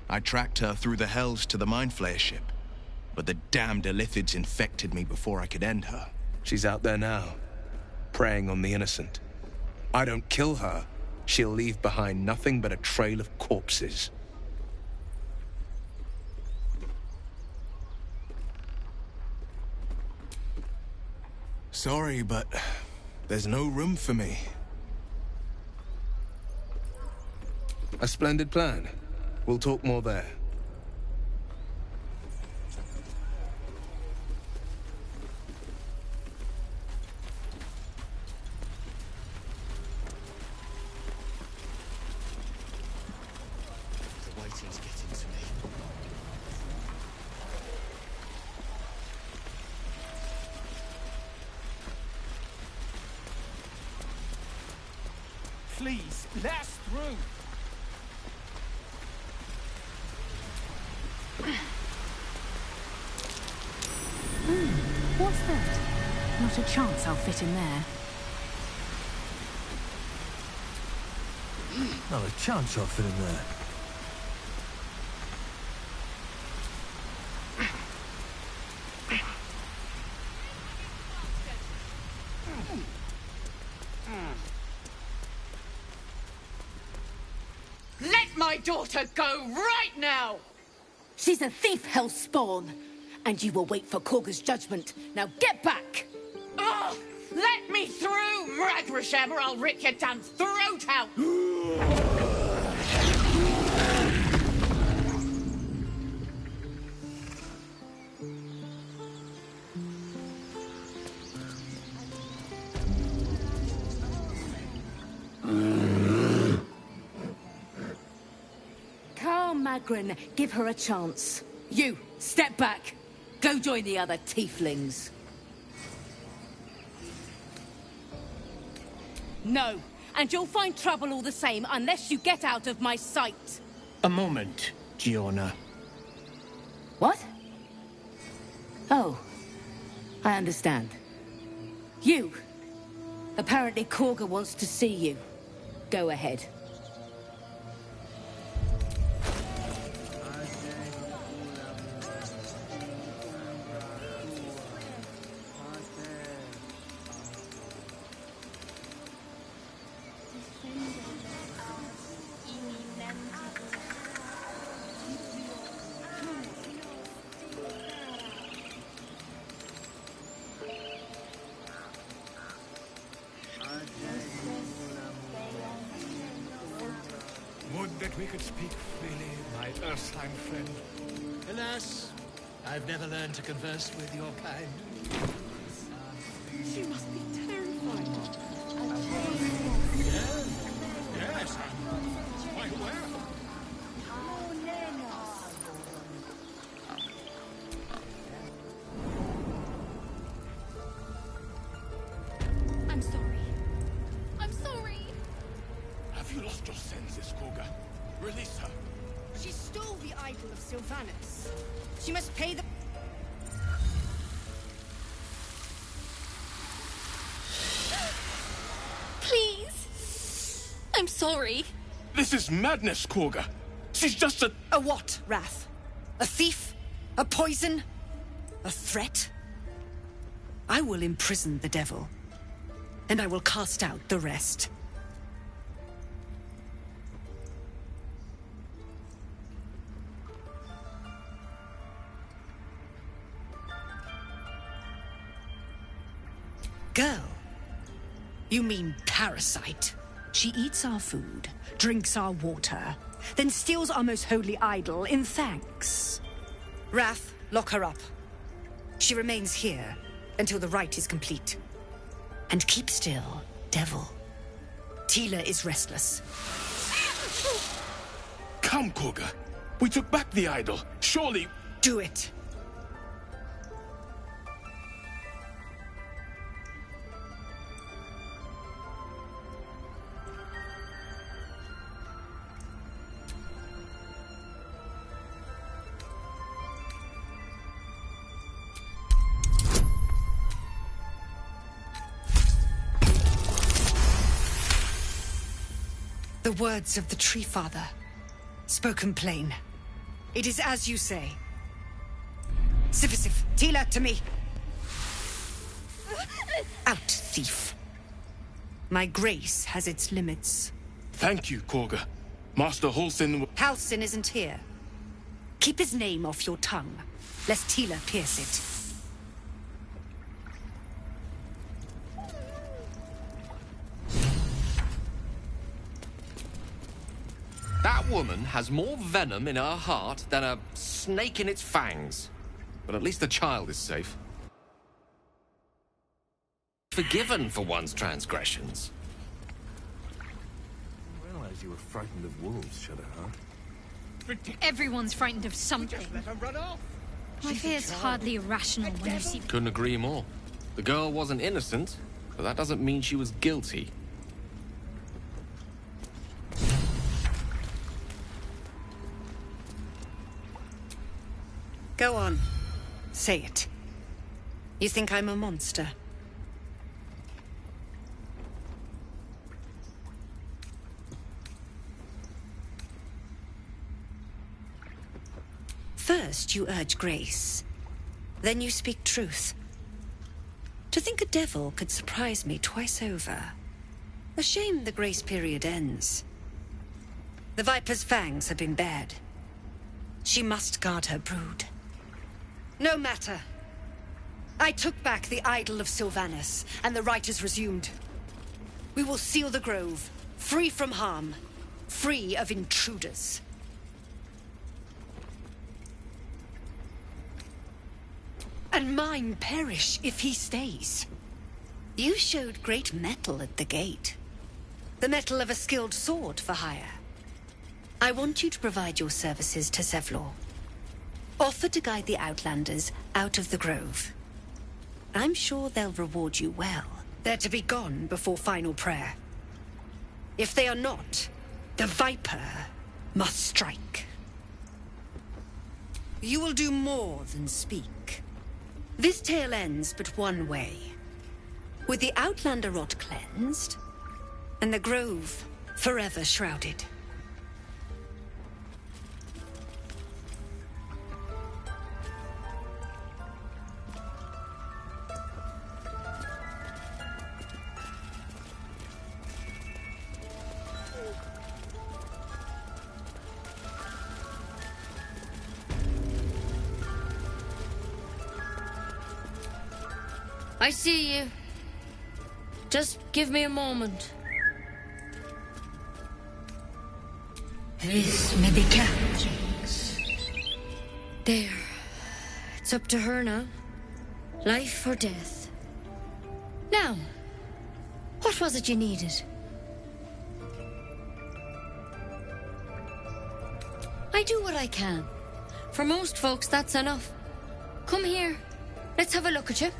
I tracked her through the hells to the Mind Flayer ship, but the damned Illithids infected me before I could end her. She's out there now, preying on the innocent. I don't kill her, she'll leave behind nothing but a trail of corpses. Sorry, but there's no room for me. A splendid plan. We'll talk more there. The waiting's getting to me. Please, let us through. What's that? Not a chance I'll fit in there. Not a chance I'll fit in there. Let my daughter go right now! She's a thief, hell spawn. And you will wait for Korga's judgment. Now get back! Oh, let me through, Mragrashem, or I'll rip your damn throat out! Calm, Magrin. Give her a chance. You, step back. Go join the other tieflings. No, and you'll find trouble all the same unless you get out of my sight. A moment, Giona. What? Oh, I understand. You. Apparently Korga wants to see you. Go ahead. we could speak freely, my Earthling friend. Alas, I've never learned to converse with your kind. She must be terrified. Yes, I'm quite aware. I'm sorry. I'm sorry. Have you lost your senses, Koga? Release her. She stole the idol of Sylvanus. She must pay the... Please. I'm sorry. This is madness, Koga. She's just a... A what, Wrath? A thief? A poison? A threat? I will imprison the devil, and I will cast out the rest. Girl? You mean parasite? She eats our food, drinks our water, then steals our most holy idol in thanks. Wrath, lock her up. She remains here until the rite is complete. And keep still, devil. Tila is restless. Come, Koga. We took back the idol. Surely... Do it. The words of the Tree Father, spoken plain. It is as you say. Sifisif, Tila, to me. Out, thief. My grace has its limits. Thank you, Koga. Master Halsin... Halsin isn't here. Keep his name off your tongue, lest Tila pierce it. That woman has more venom in her heart than a snake in its fangs. But at least the child is safe. Forgiven for one's transgressions. I realized you were frightened of wolves, Shadow, huh? Everyone's frightened of something. Let her run off. My fear's hardly irrational when you see... Couldn't agree more. The girl wasn't innocent, but that doesn't mean she was guilty. Go on. Say it. You think I'm a monster? First, you urge grace. Then you speak truth. To think a devil could surprise me twice over. A shame the grace period ends. The Viper's fangs have been bared. She must guard her brood. No matter. I took back the idol of Sylvanus, and the rite is resumed. We will seal the grove, free from harm, free of intruders. And mine perish if he stays. You showed great mettle at the gate. The mettle of a skilled sword for hire. I want you to provide your services to Zevlor. Offer to guide the Outlanders out of the grove. I'm sure they'll reward you well. They're to be gone before final prayer. If they are not, the Viper must strike. You will do more than speak. This tale ends but one way. With the Outlander rot cleansed, and the grove forever shrouded. I see you. Just give me a moment. This may be Jinx. There. It's up to her now. Life or death. Now, what was it you needed? I do what I can. For most folks, that's enough. Come here. Let's have a look at you.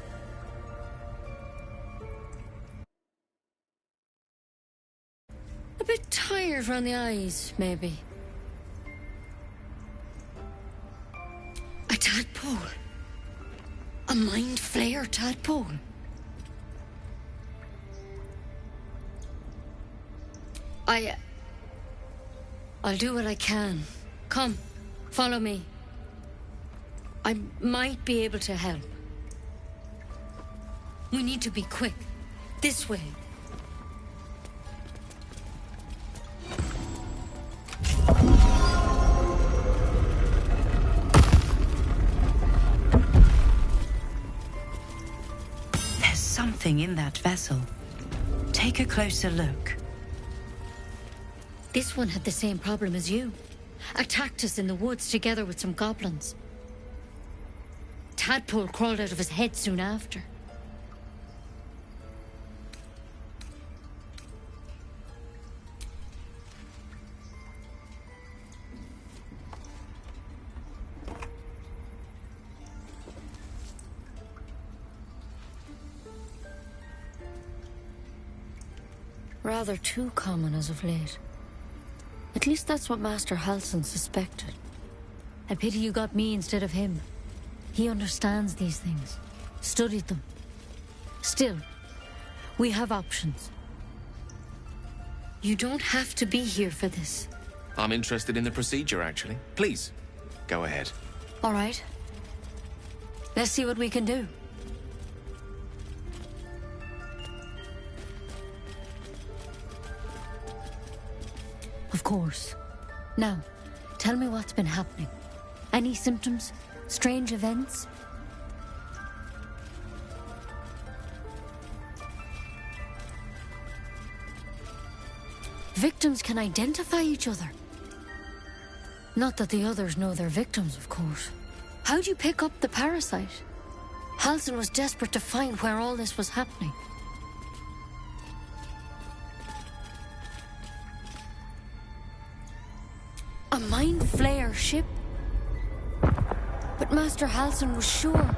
A bit tired around the eyes, maybe. A tadpole. A mind flayer tadpole. I'll do what I can. Come, follow me. I might be able to help. We need to be quick. This way. There's something in that vessel. Take a closer look. This one had the same problem as you. Attacked us in the woods together with some goblins. Tadpole crawled out of his head soon after. Rather too common as of late. At least that's what Master Halsin suspected. A pity you got me instead of him. He understands these things. Studied them. Still, we have options. You don't have to be here for this. I'm interested in the procedure, actually. Please, go ahead. All right. Let's see what we can do. Of course. Now, tell me what's been happening. Any symptoms? Strange events? Victims can identify each other. Not that the others know they're victims, of course. How'd you pick up the parasite? Halsin was desperate to find where all this was happening. A mind flayer ship? But Master Halsin was sure.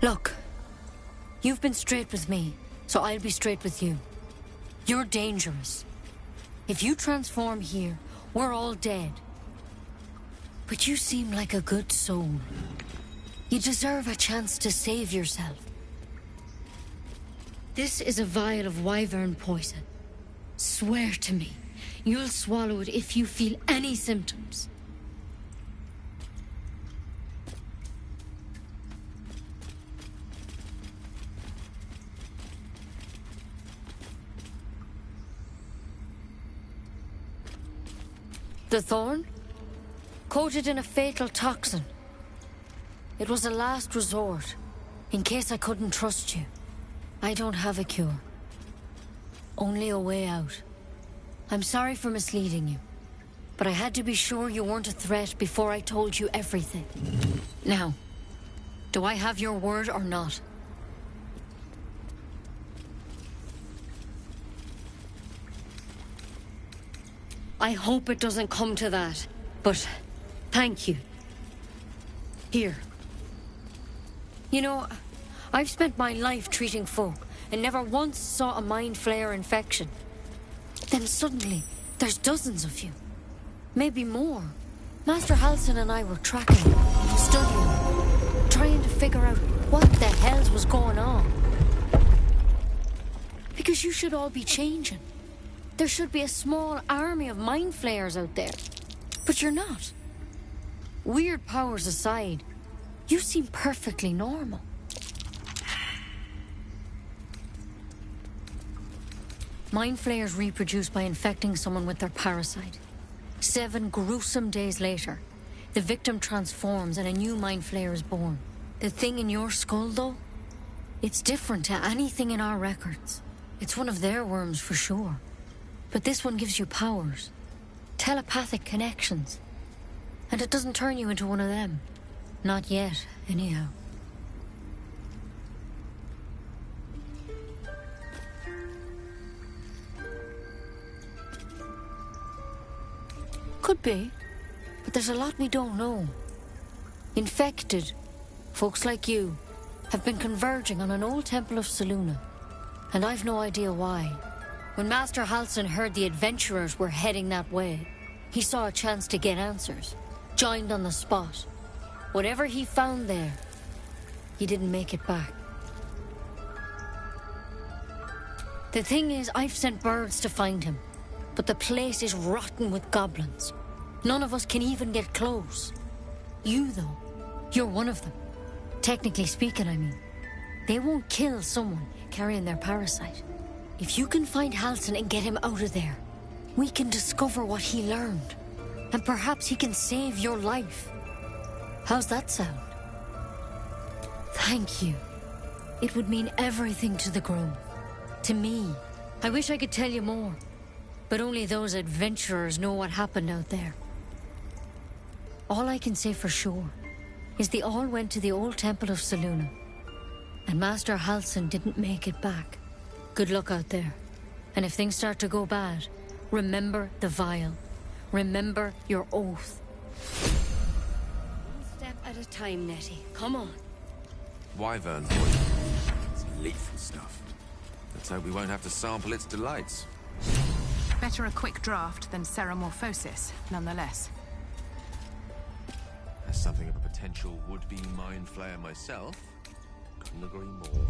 Look, you've been straight with me, so I'll be straight with you. You're dangerous. If you transform here, we're all dead. But you seem like a good soul. You deserve a chance to save yourself. This is a vial of wyvern poison. Swear to me, you'll swallow it if you feel any symptoms. The thorn? Coated in a fatal toxin. It was a last resort, in case I couldn't trust you. I don't have a cure. Only a way out. I'm sorry for misleading you, but I had to be sure you weren't a threat before I told you everything. Now, do I have your word or not? I hope it doesn't come to that, but thank you. Here. You know, I've spent my life treating folk and never once saw a mind flayer infection. Then suddenly, there's dozens of you. Maybe more. Master Halsin and I were tracking, studying, trying to figure out what the hell was going on. Because you should all be changing. There should be a small army of mind flayers out there. But you're not. Weird powers aside, you seem perfectly normal. Mind flayers reproduce by infecting someone with their parasite. 7 gruesome days later, the victim transforms and a new mind flayer is born. The thing in your skull, though, it's different to anything in our records. It's one of their worms for sure. But this one gives you powers. telepathic connections. And it doesn't turn you into one of them. Not yet, anyhow. Could be, but there's a lot we don't know. Infected, folks like you, have been converging on an old temple of Selûne, and I've no idea why. When Master Halsin heard the adventurers were heading that way, he saw a chance to get answers, joined on the spot. Whatever he found there, he didn't make it back. The thing is, I've sent birds to find him, but the place is rotten with goblins. None of us can even get close. You, though, you're one of them. Technically speaking, I mean. They won't kill someone carrying their parasite. If you can find Halsin and get him out of there, we can discover what he learned. And perhaps he can save your life. How's that sound? Thank you. It would mean everything to the Grove. To me. I wish I could tell you more. But only those adventurers know what happened out there. All I can say for sure is they all went to the old temple of Selûne. And Master Halsin didn't make it back. Good luck out there. And if things start to go bad, remember the vial. Remember your oath. One step at a time, Nettie. Come on. Wyvern wood. It's lethal stuff. Let's hope we won't have to sample its delights. Better a quick draft than ceramorphosis, nonetheless. As something of a potential would-be mind flayer myself, couldn't agree more.